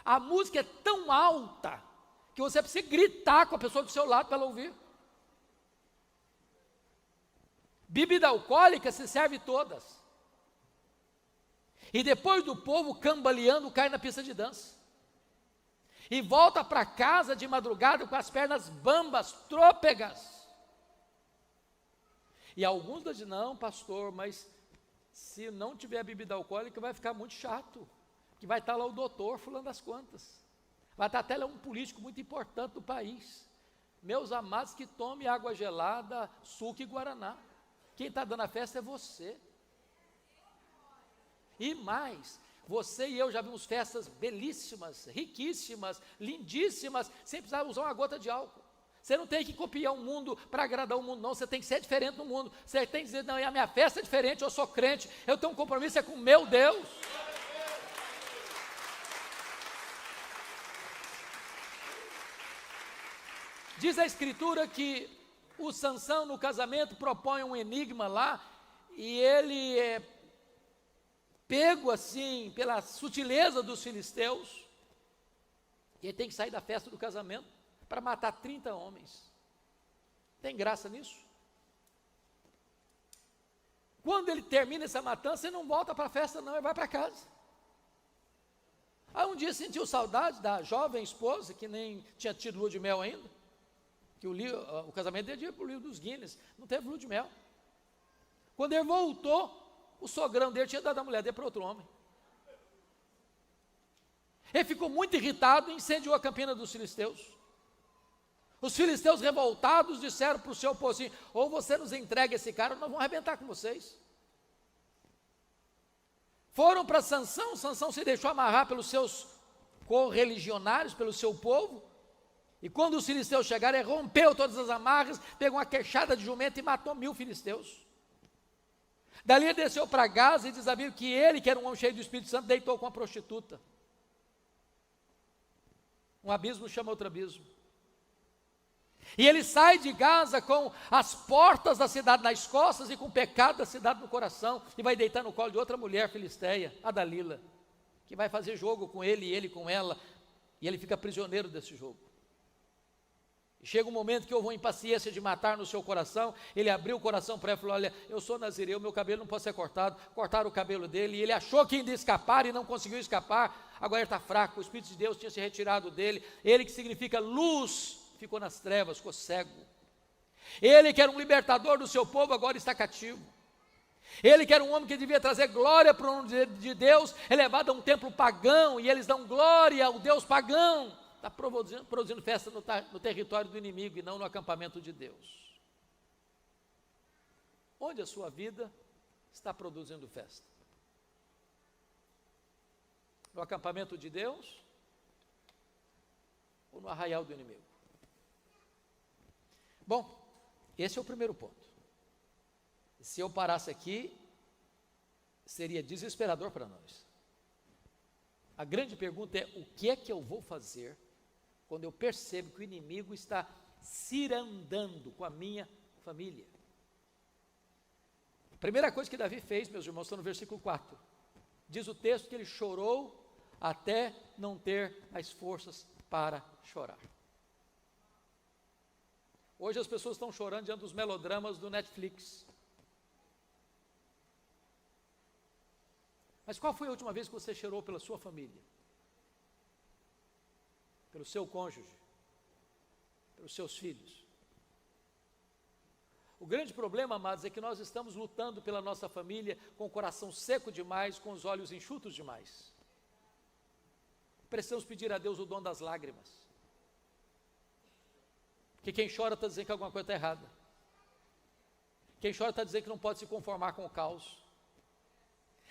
A: A música é tão alta que você precisa gritar com a pessoa do seu lado para ela ouvir. Bebida alcoólica se serve todas. E depois do povo cambaleando, cai na pista de dança. E volta para casa de madrugada com as pernas bambas, trôpegas. E alguns dizem, não, pastor, mas se não tiver bebida alcoólica vai ficar muito chato, que vai estar lá o doutor fulano das contas, vai estar até lá um político muito importante do país. Meus amados, que tome água gelada, suco e guaraná. Quem está dando a festa é você. E mais, você e eu já vimos festas belíssimas, riquíssimas, lindíssimas, sem precisar usar uma gota de álcool. Você não tem que copiar o mundo para agradar o mundo, não. Você tem que ser diferente do mundo. Você tem que dizer, não, a minha festa é diferente, eu sou crente, eu tenho um compromisso com o meu Deus. Diz a Escritura que o Sansão no casamento propõe um enigma lá, e ele é pego assim pela sutileza dos filisteus, e ele tem que sair da festa do casamento para matar 30 homens. Tem graça nisso? Quando ele termina essa matança, ele não volta para a festa não, ele vai para casa. Aí um dia sentiu saudade da jovem esposa, que nem tinha tido lua de mel ainda, que o casamento dele ia para o livro dos Guinness, não teve lua de mel. Quando ele voltou, o sogrão dele tinha dado a mulher dele para outro homem. Ele ficou muito irritado e incendiou a campina dos filisteus. Os filisteus revoltados disseram para o seu povo assim, ou você nos entrega esse cara, ou nós vamos arrebentar com vocês. Foram para Sansão, Sansão se deixou amarrar pelos seus correligionários, pelo seu povo, e quando os filisteus chegaram, ele rompeu todas as amarras, pegou uma queixada de jumento e matou 1000 filisteus. Dali ele desceu para Gaza e diz a Bíblia que ele, que era um homem cheio do Espírito Santo, deitou com uma prostituta. Um abismo chama outro abismo. E ele sai de Gaza com as portas da cidade nas costas e com o pecado da cidade no coração, e vai deitar no colo de outra mulher filisteia, a Dalila, que vai fazer jogo com ele e ele com ela, e ele fica prisioneiro desse jogo. E chega um momento que houve uma impaciência de matar no seu coração, ele abriu o coração para ela e falou, olha, eu sou nazireu, meu cabelo não pode ser cortado, cortaram o cabelo dele, e ele achou que ainda ia escapar e não conseguiu escapar, agora ele está fraco, o Espírito de Deus tinha se retirado dele, ele que significa luz, ficou nas trevas, ficou cego. Ele que era um libertador do seu povo, agora está cativo. Ele que era um homem que devia trazer glória para o nome de Deus, é levado a um templo pagão, e eles dão glória ao Deus pagão, está produzindo festa no território do inimigo, e não no acampamento de Deus. Onde a sua vida está produzindo festa? No acampamento de Deus, ou no arraial do inimigo? Bom, esse é o primeiro ponto. Se eu parasse aqui, seria desesperador para nós. A grande pergunta é, o que é que eu vou fazer quando eu percebo que o inimigo está cirandando com a minha família? primeira coisa que Davi fez, meus irmãos, está no versículo 4. Diz o texto que ele chorou até não ter mais forças para chorar. Hoje as pessoas estão chorando diante dos melodramas do Netflix. Mas qual foi a última vez que você chorou pela sua família? Pelo seu cônjuge? Pelos seus filhos? O grande problema, amados, é que nós estamos lutando pela nossa família com o coração seco demais, com os olhos enxutos demais. Precisamos pedir a Deus o dom das lágrimas. Porque quem chora está dizendo que alguma coisa está errada. Quem chora está dizendo que não pode se conformar com o caos.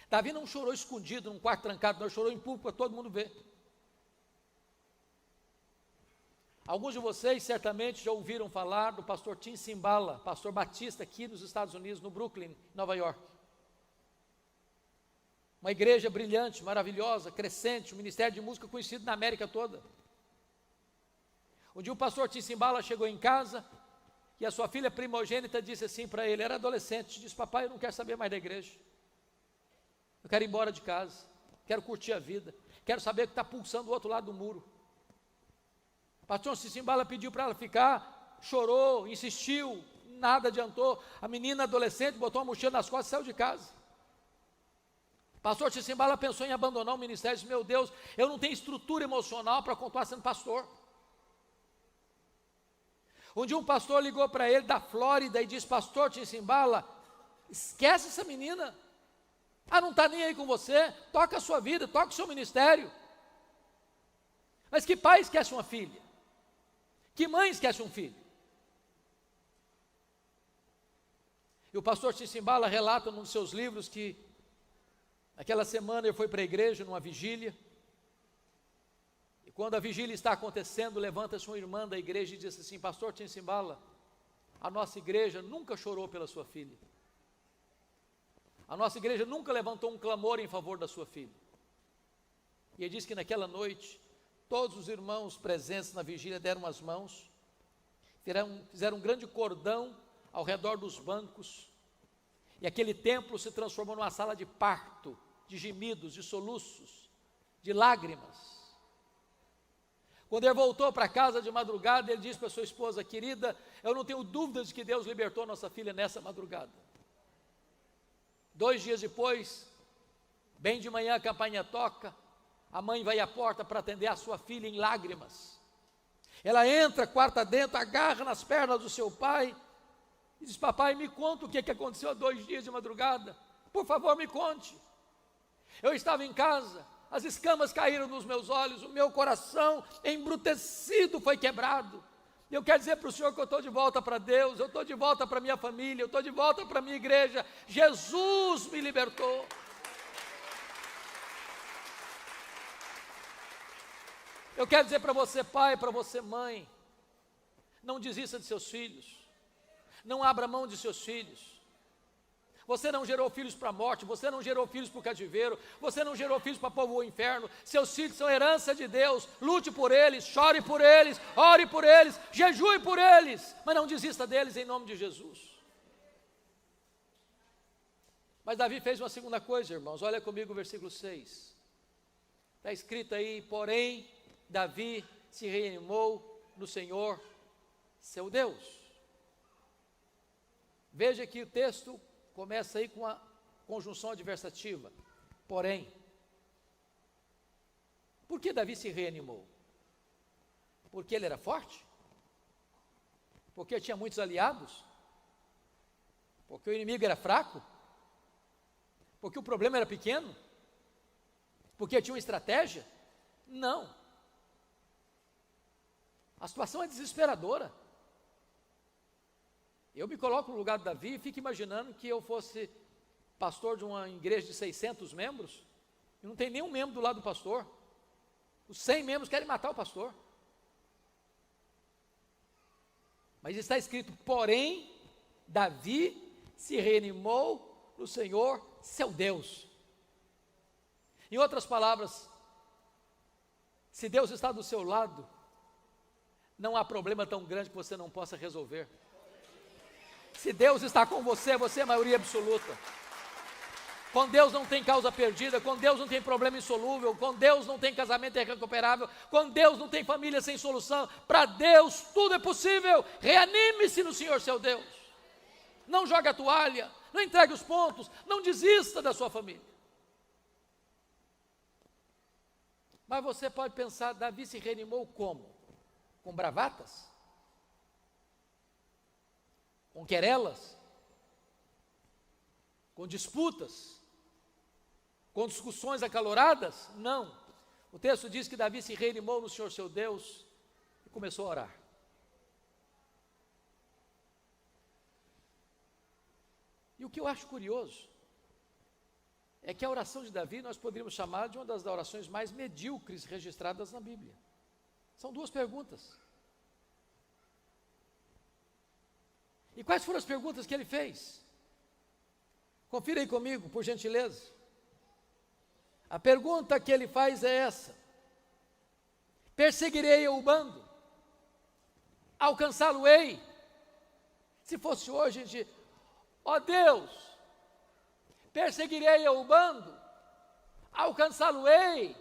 A: Davi não chorou escondido num quarto trancado, não, chorou em público para todo mundo ver. Alguns de vocês certamente já ouviram falar do pastor Tim Cymbala, pastor batista aqui nos Estados Unidos, no Brooklyn, Nova York. Uma igreja brilhante, maravilhosa, crescente, um ministério de música conhecido na América toda. Um dia o pastor Tim Cymbala chegou em casa e a sua filha primogênita disse assim para ele, era adolescente, disse, papai, eu não quero saber mais da igreja. Eu quero ir embora de casa, quero curtir a vida, quero saber o que está pulsando do outro lado do muro. O pastor Cymbala pediu para ela ficar, chorou, insistiu, nada adiantou. A menina adolescente botou uma mochila nas costas e saiu de casa. O pastor Cymbala pensou em abandonar o ministério e disse, meu Deus, eu não tenho estrutura emocional para continuar sendo pastor. Um dia um pastor ligou para ele da Flórida e disse, pastor Cymbala, esquece essa menina. Não está nem aí com você, toca a sua vida, toca o seu ministério. Mas que pai esquece uma filha? Que mãe esquece um filho? E o pastor Cymbala relata num dos seus livros que naquela semana ele foi para a igreja numa vigília, e quando a vigília está acontecendo, levanta-se uma irmã da igreja e diz assim, pastor Cymbala, a nossa igreja nunca chorou pela sua filha. A nossa igreja nunca levantou um clamor em favor da sua filha. E ele diz que naquela noite, todos os irmãos presentes na vigília deram as mãos, fizeram um grande cordão ao redor dos bancos, e aquele templo se transformou numa sala de parto, de gemidos, de soluços, de lágrimas. Quando ele voltou para casa de madrugada, ele disse para sua esposa, querida, eu não tenho dúvidas de que Deus libertou nossa filha nessa madrugada. 2 dias depois, bem de manhã a campainha toca, a mãe vai à porta para atender a sua filha em lágrimas. Ela entra, quarta dentro, agarra nas pernas do seu pai e diz, papai, me conta o que aconteceu há 2 dias de madrugada. Por favor, me conte. Eu estava em casa, as escamas caíram nos meus olhos, o meu coração embrutecido foi quebrado. Eu quero dizer para o Senhor que eu estou de volta para Deus, eu estou de volta para minha família, eu estou de volta para minha igreja. Jesus me libertou. Eu quero dizer para você, pai, para você, mãe, não desista de seus filhos, não abra mão de seus filhos. Você não gerou filhos para a morte, você não gerou filhos para o cativeiro, você não gerou filhos para povoar o inferno. Seus filhos são herança de Deus, lute por eles, chore por eles, ore por eles, jejue por eles, mas não desista deles em nome de Jesus. Mas Davi fez uma segunda coisa, irmãos, olha comigo o versículo 6, está escrito aí, porém, Davi se reanimou no Senhor, seu Deus. Veja que o texto começa aí com a conjunção adversativa, porém. Por que Davi se reanimou? Porque ele era forte? Porque tinha muitos aliados? Porque o inimigo era fraco? Porque o problema era pequeno? Porque tinha uma estratégia? Não. A situação é desesperadora. Eu me coloco no lugar de Davi e fico imaginando que eu fosse pastor de uma igreja de 600 membros, e não tem nenhum membro do lado do pastor. Os 100 membros querem matar o pastor. Mas está escrito, porém, Davi se reanimou no Senhor, seu Deus. Em outras palavras, se Deus está do seu lado, não há problema tão grande que você não possa resolver. Se Deus está com você, você é a maioria absoluta. Com Deus não tem causa perdida, com Deus não tem problema insolúvel, com Deus não tem casamento irrecuperável, com Deus não tem família sem solução. Para Deus tudo é possível. Reanime-se no Senhor seu Deus. Não jogue a toalha, não entregue os pontos, não desista da sua família. Mas você pode pensar, Davi se reanimou como? Com bravatas? Com querelas? Com disputas? Com discussões acaloradas? Não. O texto diz que Davi se reanimou no Senhor seu Deus e começou a orar. E o que eu acho curioso é que a oração de Davi nós poderíamos chamar de uma das orações mais medíocres registradas na Bíblia. São duas perguntas. E quais foram as perguntas que ele fez? Confira aí comigo, por gentileza. A pergunta que ele faz é essa: perseguirei o bando? Alcançá-lo-ei? Se fosse hoje, a gente, ó Deus, perseguirei o bando? Alcançá-lo-ei?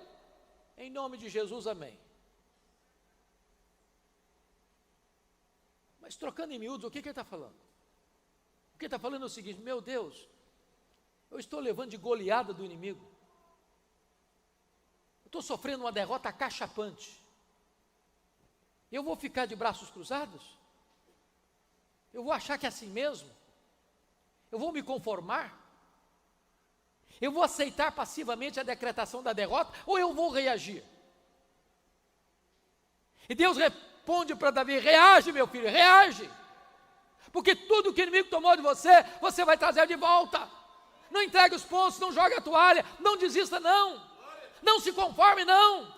A: Em nome de Jesus, amém. Mas trocando em miúdos, o que ele está falando? O que ele está falando é o seguinte: meu Deus, eu estou levando de goleada do inimigo. Estou sofrendo uma derrota acachapante. Eu vou ficar de braços cruzados? Eu vou achar que é assim mesmo? Eu vou me conformar? Eu vou aceitar passivamente a decretação da derrota? Ou eu vou reagir? E Deus responde para Davi: reage, meu filho, reage. Porque tudo que o inimigo tomou de você, você vai trazer de volta. Não entregue os pontos, não jogue a toalha, não desista não. Não se conforme, não.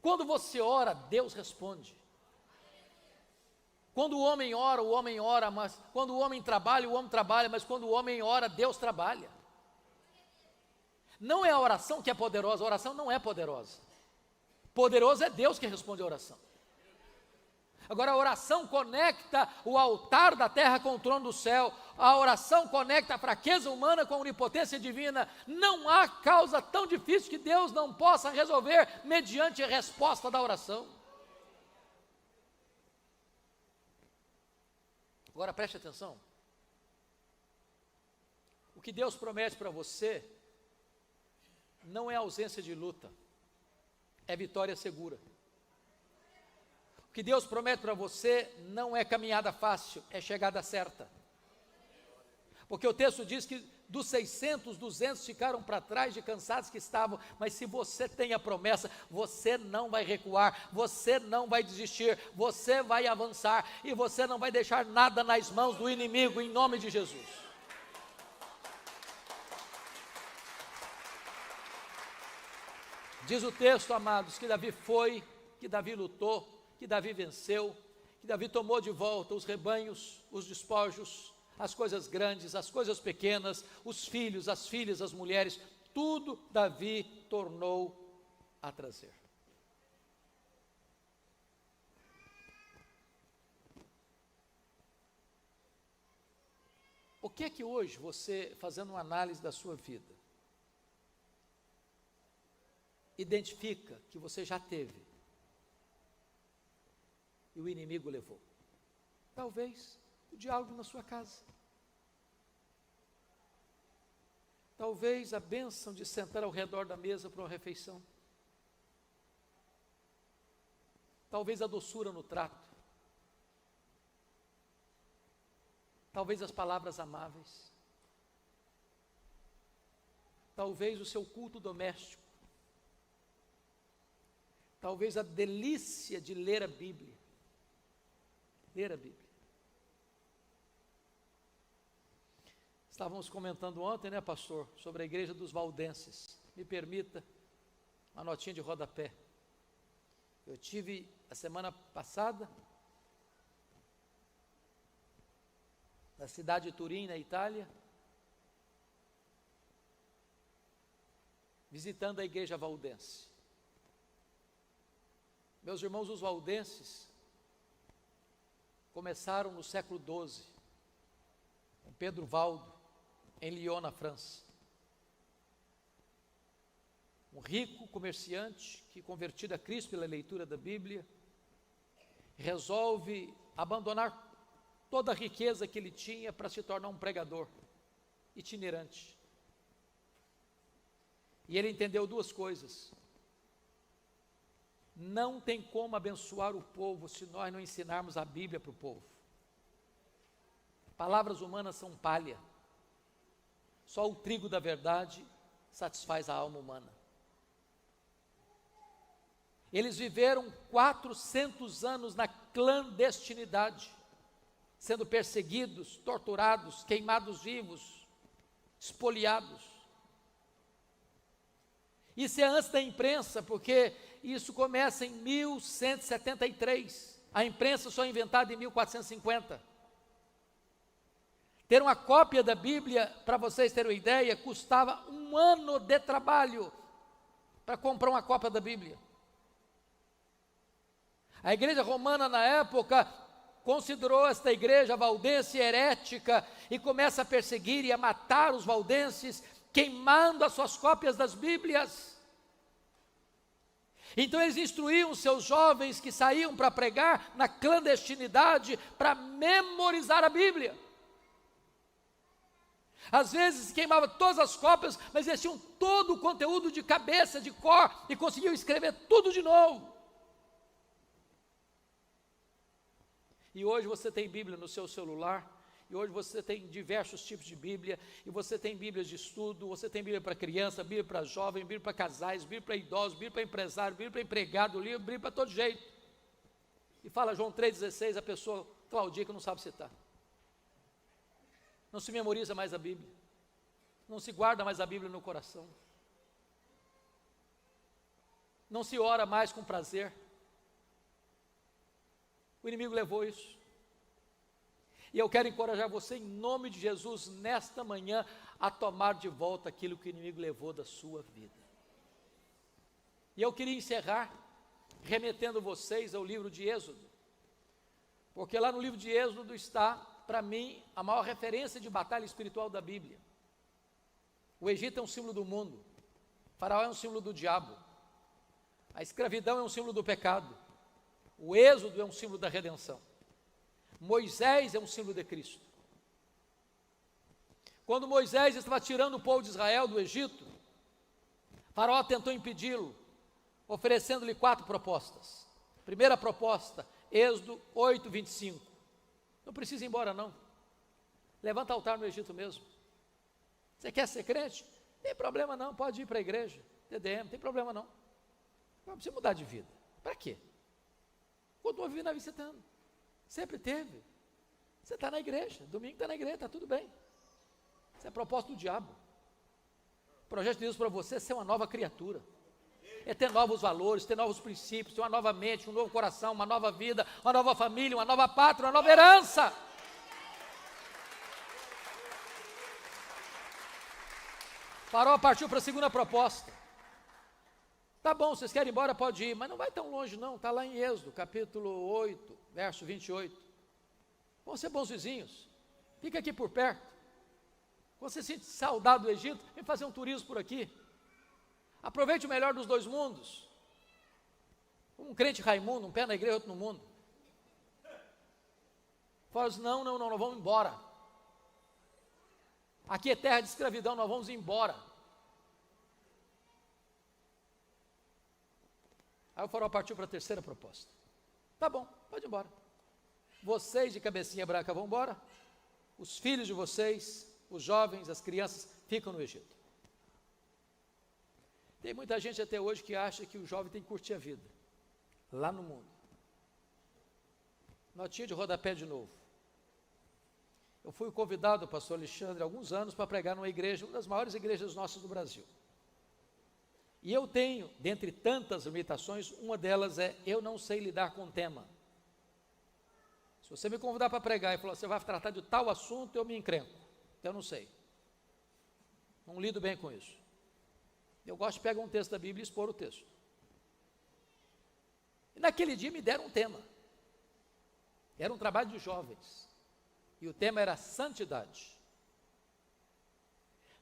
A: Quando você ora, Deus responde. Quando o homem ora, mas quando o homem trabalha, mas quando o homem ora, Deus trabalha. Não é a oração que é poderosa, a oração não é poderosa. Poderoso é Deus que responde a oração. Agora a oração conecta o altar da terra com o trono do céu. A oração conecta a fraqueza humana com a onipotência divina. Não há causa tão difícil que Deus não possa resolver mediante a resposta da oração. Agora preste atenção. O que Deus promete para você não é ausência de luta, é vitória segura. O que Deus promete para você não é caminhada fácil, é chegada certa. Porque o texto diz que dos 600, 200 ficaram para trás de cansados que estavam, mas se você tem a promessa, você não vai recuar, você não vai desistir, você vai avançar e você não vai deixar nada nas mãos do inimigo, em nome de Jesus. Diz o texto, amados, que Davi foi, que Davi lutou, que Davi venceu, que Davi tomou de volta os rebanhos, os despojos, as coisas grandes, as coisas pequenas, os filhos, as filhas, as mulheres, tudo Davi tornou a trazer. O que é que hoje você, fazendo uma análise da sua vida, identifica que você já teve e o inimigo levou? Talvez o diálogo na sua casa. Talvez a bênção de sentar ao redor da mesa para uma refeição. Talvez a doçura no trato. Talvez as palavras amáveis. Talvez o seu culto doméstico. Talvez a delícia de ler a Bíblia. Ler a Bíblia. Estávamos comentando ontem, né, pastor, sobre a igreja dos valdenses. Me permita uma notinha de rodapé. Eu tive a semana passada na cidade de Turim, na Itália, visitando a igreja valdense. Meus irmãos, os valdenses começaram no século XII, com Pedro Valdo, em Lyon, na França. Um rico comerciante que, convertido a Cristo pela leitura da Bíblia, resolve abandonar toda a riqueza que ele tinha para se tornar um pregador itinerante. E ele entendeu duas coisas: não tem como abençoar o povo se nós não ensinarmos a Bíblia para o povo. Palavras humanas são palha. Só o trigo da verdade satisfaz a alma humana. Eles viveram 400 anos na clandestinidade, sendo perseguidos, torturados, queimados vivos, espoliados. Isso é antes da imprensa, porque isso começa em 1173. A imprensa só é inventada em 1450. Ter uma cópia da Bíblia, para vocês terem uma ideia, custava 1 ano de trabalho para comprar uma cópia da Bíblia. A igreja romana, na época, considerou esta igreja valdense herética e começa a perseguir e a matar os valdenses, queimando as suas cópias das Bíblias. Então eles instruíam os seus jovens que saíam para pregar na clandestinidade para memorizar a Bíblia. Às vezes queimava todas as cópias, mas eles tinham todo o conteúdo de cabeça, de cor, e conseguiam escrever tudo de novo. E hoje você tem Bíblia no seu celular, e hoje você tem diversos tipos de Bíblia, e você tem Bíblias de estudo, você tem Bíblia para criança, Bíblia para jovem, Bíblia para casais, Bíblia para idosos, Bíblia para empresário, Bíblia para empregado, Bíblia para todo jeito. E fala João 3,16, a pessoa claudia que não sabe citar. Não se memoriza mais a Bíblia, não se guarda mais a Bíblia no coração, não se ora mais com prazer. O inimigo levou isso. E eu quero encorajar você, em nome de Jesus, nesta manhã, a tomar de volta aquilo que o inimigo levou da sua vida. E eu queria encerrar remetendo vocês ao livro de Êxodo, porque lá no livro de Êxodo está, para mim, a maior referência de batalha espiritual da Bíblia. O Egito é um símbolo do mundo, o Faraó é um símbolo do diabo, a escravidão é um símbolo do pecado, o Êxodo é um símbolo da redenção, Moisés é um símbolo de Cristo. Quando Moisés estava tirando o povo de Israel do Egito, Faraó tentou impedi-lo, oferecendo-lhe 4 propostas. Primeira proposta, Êxodo 8, 25. Não precisa ir embora não, levanta altar no Egito mesmo. Você quer ser crente? Tem problema não, pode ir para a igreja, TDM, tem problema não. Não precisa mudar de vida, para quê? Continua vivendo a vida que você está, sempre teve. Você está na igreja, domingo está na igreja, está tudo bem. Isso é proposta do diabo. O projeto de Deus para você é ser uma nova criatura, é ter novos valores, ter novos princípios, ter uma nova mente, um novo coração, uma nova vida, uma nova família, uma nova pátria, uma nova herança. Faraó partiu para a segunda proposta. Tá bom, vocês querem ir embora, pode ir, mas não vai tão longe não, está lá em Êxodo, capítulo 8, verso 28. Vão ser bons vizinhos, fica aqui por perto. Quando você sente saudade do Egito, vem fazer um turismo por aqui. Aproveite o melhor dos dois mundos. Um crente Raimundo, um pé na igreja, outro no mundo. Fala assim, não, vamos embora. Aqui é terra de escravidão, nós vamos embora. Aí o Faraó partiu para a terceira proposta. Tá bom, pode ir embora. Vocês de cabecinha branca vão embora. Os filhos de vocês, os jovens, as crianças, ficam no Egito. Tem muita gente até hoje que acha que o jovem tem que curtir a vida, lá no mundo. Notinha de rodapé de novo. Eu fui convidado, pastor Alexandre, há alguns anos, para pregar numa igreja, uma das maiores igrejas nossas do Brasil. E eu tenho, dentre tantas limitações, uma delas é, eu não sei lidar com o tema. Se você me convidar para pregar e falar, você vai tratar de tal assunto, eu me encrenco. Eu não sei. Não lido bem com isso. Eu gosto de pegar um texto da Bíblia e expor o texto. E naquele dia me deram um tema. Era um trabalho de jovens. E o tema era santidade.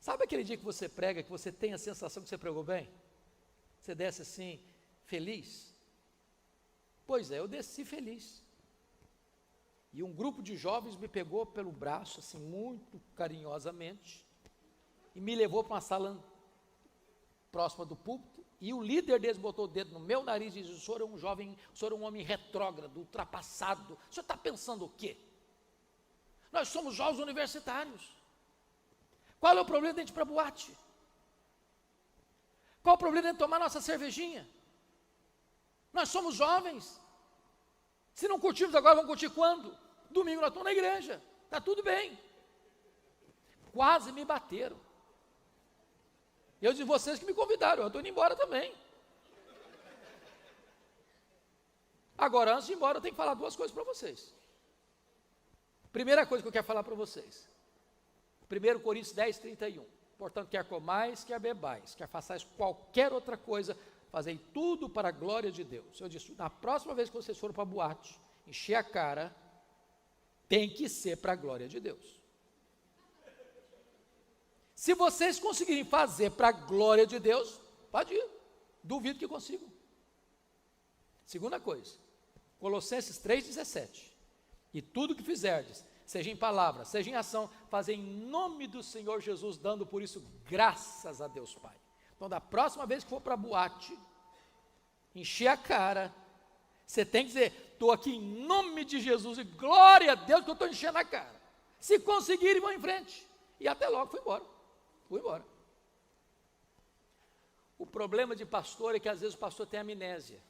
A: Sabe aquele dia que você prega, que você tem a sensação que você pregou bem? Você desce assim, feliz? Pois é, eu desci feliz. E um grupo de jovens me pegou pelo braço, assim, muito carinhosamente, e me levou para uma sala próxima do púlpito, e o líder deles botou o dedo no meu nariz e disse: o senhor é um jovem, o senhor é um homem retrógrado, ultrapassado, o senhor está pensando o quê? Nós somos jovens universitários. Qual é o problema de a gente ir para a boate? Qual o problema de a gente tomar nossa cervejinha? Nós somos jovens. Se não curtimos agora, vamos curtir quando? Domingo nós estamos na igreja, está tudo bem. Quase me bateram. Eu disse: vocês que me convidaram, eu estou indo embora também. Agora, antes de ir embora, eu tenho que falar duas coisas para vocês. Primeira coisa que eu quero falar para vocês, 1 Coríntios 10, 31. Portanto, quer comais, quer bebais, quer façais qualquer outra coisa, fazei tudo para a glória de Deus. Eu disse: na próxima vez que vocês forem para a boate, encher a cara, tem que ser para a glória de Deus. Se vocês conseguirem fazer para a glória de Deus, pode ir, duvido que consigam. Segunda coisa, Colossenses 3,17. E tudo que fizerdes, seja em palavra, seja em ação, fazei em nome do Senhor Jesus, dando por isso graças a Deus Pai. Então, da próxima vez que for para a boate, encher a cara, você tem que dizer: estou aqui em nome de Jesus e glória a Deus que eu estou enchendo a cara. Se conseguirem, vão em frente. E até logo, fui embora. O problema de pastor é que às vezes o pastor tem amnésia.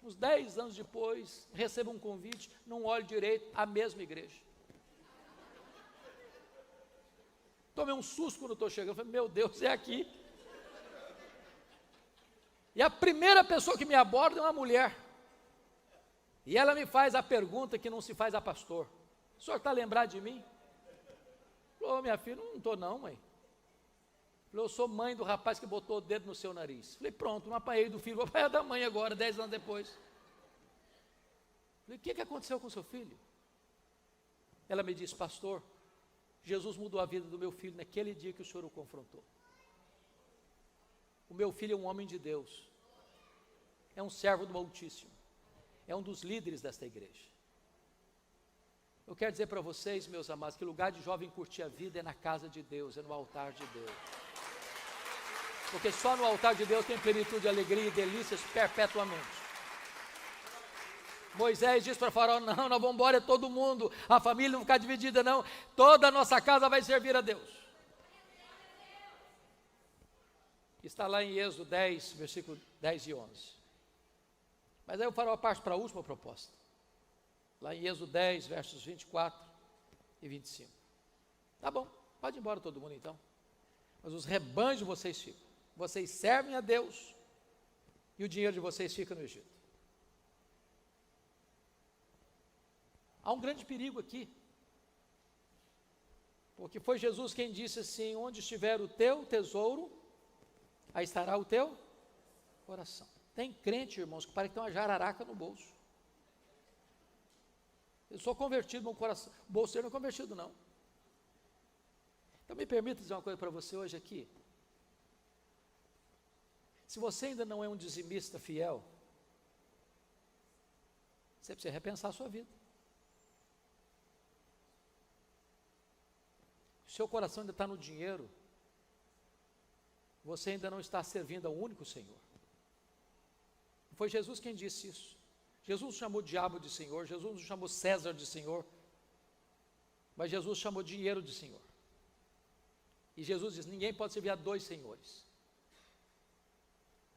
A: Uns 10 anos depois, receba um convite, não olhe direito, a mesma igreja. Tomei um susto quando estou chegando, falei: meu Deus, é aqui. E a primeira pessoa que me aborda é uma mulher. E ela me faz a pergunta que não se faz a pastor: o senhor está lembrado de mim? Falei: minha filha, não estou não, mãe. Falei: eu sou mãe do rapaz que botou o dedo no seu nariz. Falei: pronto, não apanhei do filho, vou apanhar da mãe agora, 10 anos depois. Falei: o que aconteceu com seu filho? Ela me disse: pastor, Jesus mudou a vida do meu filho naquele dia que o senhor o confrontou. O meu filho é um homem de Deus, é um servo do Altíssimo, é um dos líderes desta igreja. Eu quero dizer para vocês, meus amados, que o lugar de jovem curtir a vida é na casa de Deus, é no altar de Deus. Porque só no altar de Deus tem plenitude de alegria e delícias perpetuamente. Moisés disse para Faraó: não, nós vamos embora, é todo mundo, a família não ficar dividida não, toda a nossa casa vai servir a Deus. Está lá em Êxodo 10, versículo 10 e 11. Mas aí o Faraó parte para a última proposta. Lá em Êxodo 10, versos 24 e 25. Tá bom, pode ir embora todo mundo então. Mas os rebanhos de vocês ficam. Vocês servem a Deus e o dinheiro de vocês fica no Egito. Há um grande perigo aqui. Porque foi Jesus quem disse assim: onde estiver o teu tesouro, aí estará o teu coração. Tem crente, irmãos, que parece que tem uma jararaca no bolso. Eu sou convertido, meu coração, o bolseiro não é convertido não. Então me permita dizer uma coisa para você hoje aqui. Se você ainda não é um dizimista fiel, você precisa repensar a sua vida. Se o seu coração ainda está no dinheiro, você ainda não está servindo ao único Senhor. Foi Jesus quem disse isso. Jesus chamou o diabo de Senhor, Jesus não chamou César de Senhor, mas Jesus chamou dinheiro de Senhor. E Jesus diz: ninguém pode servir a dois senhores,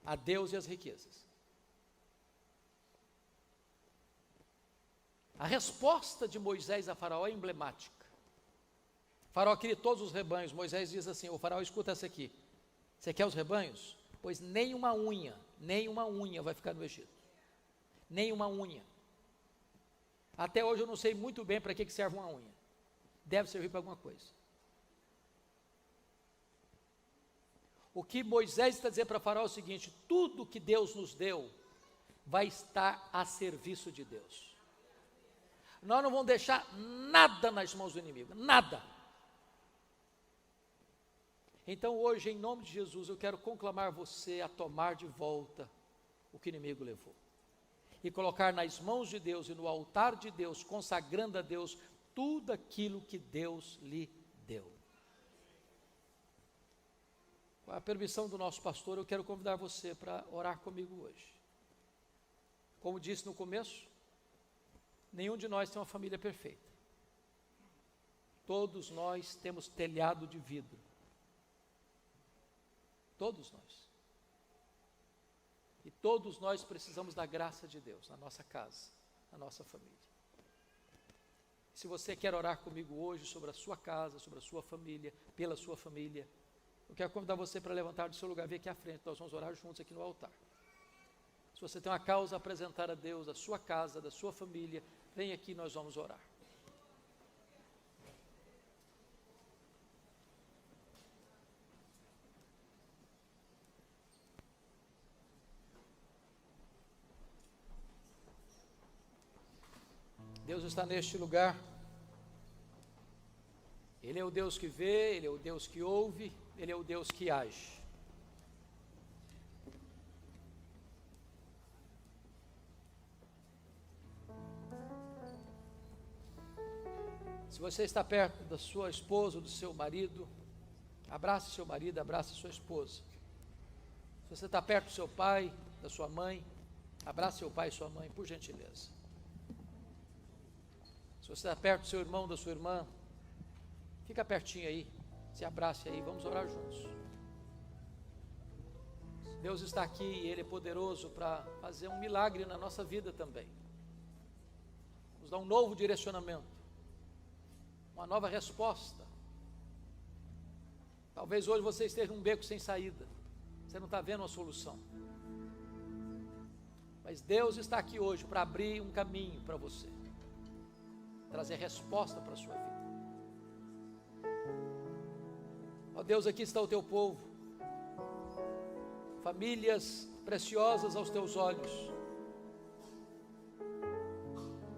A: a Deus e as riquezas. A resposta de Moisés a Faraó é emblemática. Faraó queria todos os rebanhos. Moisés diz assim: ô Faraó, escuta essa aqui, você quer os rebanhos? Pois nem uma unha vai ficar no Egito. Nem uma unha. Até hoje eu não sei muito bem para que serve uma unha. Deve servir para alguma coisa. O que Moisés está dizendo para Faraó é o seguinte: tudo que Deus nos deu vai estar a serviço de Deus. Nós não vamos deixar nada nas mãos do inimigo, nada. Então hoje, em nome de Jesus, eu quero conclamar você a tomar de volta o que o inimigo levou. E colocar nas mãos de Deus e no altar de Deus, consagrando a Deus tudo aquilo que Deus lhe deu. Com a permissão do nosso pastor, eu quero convidar você para orar comigo hoje. Como disse no começo, nenhum de nós tem uma família perfeita. Todos nós temos telhado de vidro. Todos nós. E todos nós precisamos da graça de Deus na nossa casa, na nossa família. Se você quer orar comigo hoje sobre a sua casa, sobre a sua família, pela sua família, eu quero convidar você para levantar do seu lugar, vir aqui à frente, nós vamos orar juntos aqui no altar. Se você tem uma causa a apresentar a Deus, da sua casa, da sua família, vem aqui, nós vamos orar. Deus está neste lugar. Ele é o Deus que vê, Ele é o Deus que ouve, Ele é o Deus que age. Se você está perto da sua esposa ou do seu marido, abrace seu marido, abrace sua esposa. Se você está perto do seu pai, da sua mãe, abrace seu pai e sua mãe, por gentileza. Se você está perto do seu irmão, da sua irmã, fica pertinho aí, se abrace aí, vamos orar juntos. Deus está aqui e Ele é poderoso para fazer um milagre na nossa vida também. Nos dá um novo direcionamento, uma nova resposta. Talvez hoje você esteja num beco sem saída, você não está vendo uma solução. Mas Deus está aqui hoje para abrir um caminho para você, trazer resposta para a sua vida. Ó Deus, aqui está o teu povo, famílias preciosas aos teus olhos.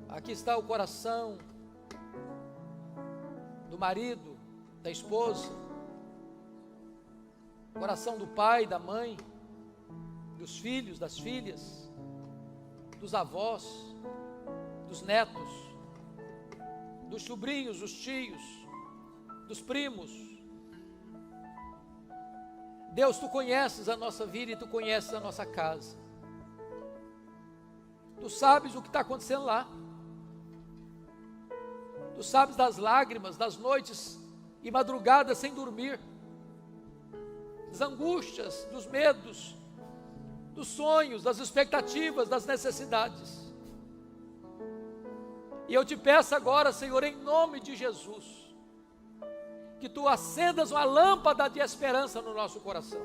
A: Aqui está o coração do marido, da esposa, o coração do pai, da mãe, dos filhos, das filhas, dos avós, dos netos, dos sobrinhos, dos tios, dos primos. Deus, Tu conheces a nossa vida e Tu conheces a nossa casa. Tu sabes o que está acontecendo lá. Tu sabes das lágrimas, das noites e madrugadas sem dormir, das angústias, dos medos, dos sonhos, das expectativas, das necessidades. E eu te peço agora, Senhor, em nome de Jesus, que Tu acendas uma lâmpada de esperança no nosso coração.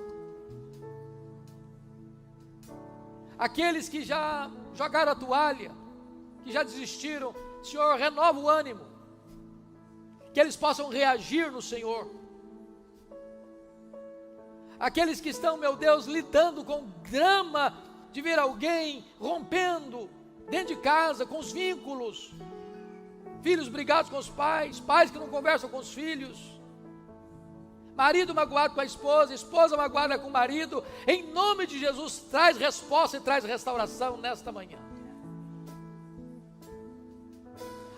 A: Aqueles que já jogaram a toalha, que já desistiram, Senhor, renova o ânimo, que eles possam reagir no Senhor. Aqueles que estão, meu Deus, lidando com drama de ver alguém rompendo dentro de casa, com os vínculos, filhos brigados com os pais, pais que não conversam com os filhos, marido magoado com a esposa, esposa magoada com o marido, em nome de Jesus, traz resposta e traz restauração nesta manhã.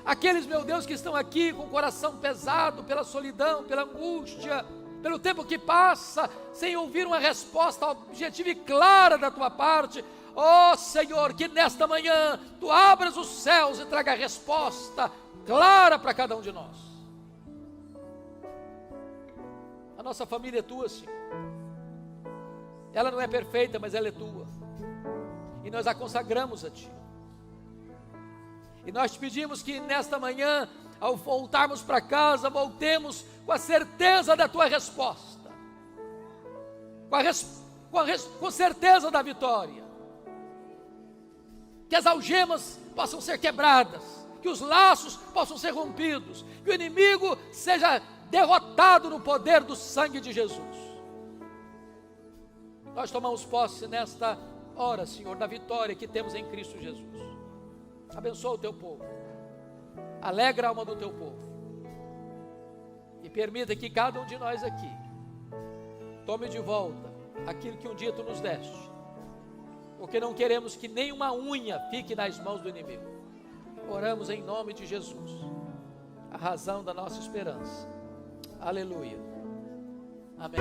A: Aqueles, meu Deus, que estão aqui com o coração pesado pela solidão, pela angústia, pelo tempo que passa, sem ouvir uma resposta objetiva e clara da Tua parte, ó Senhor, que nesta manhã Tu abras os céus e traga a resposta clara para cada um de nós. A nossa família é Tua, Senhor. Ela não é perfeita, mas ela é Tua. E nós a consagramos a Ti. E nós te pedimos que nesta manhã, ao voltarmos para casa, voltemos com a certeza da Tua resposta, com certeza da vitória, que as algemas possam ser quebradas, que os laços possam ser rompidos, que o inimigo seja derrotado no poder do sangue de Jesus. Nós tomamos posse nesta hora, Senhor, da vitória que temos em Cristo Jesus. Abençoa o Teu povo, alegra a alma do teu povo, e permita que cada um de nós aqui tome de volta aquilo que um dia tu nos deste, porque não queremos que nenhuma unha fique nas mãos do inimigo. Oramos em nome de Jesus, a razão da nossa esperança. Aleluia. Amém.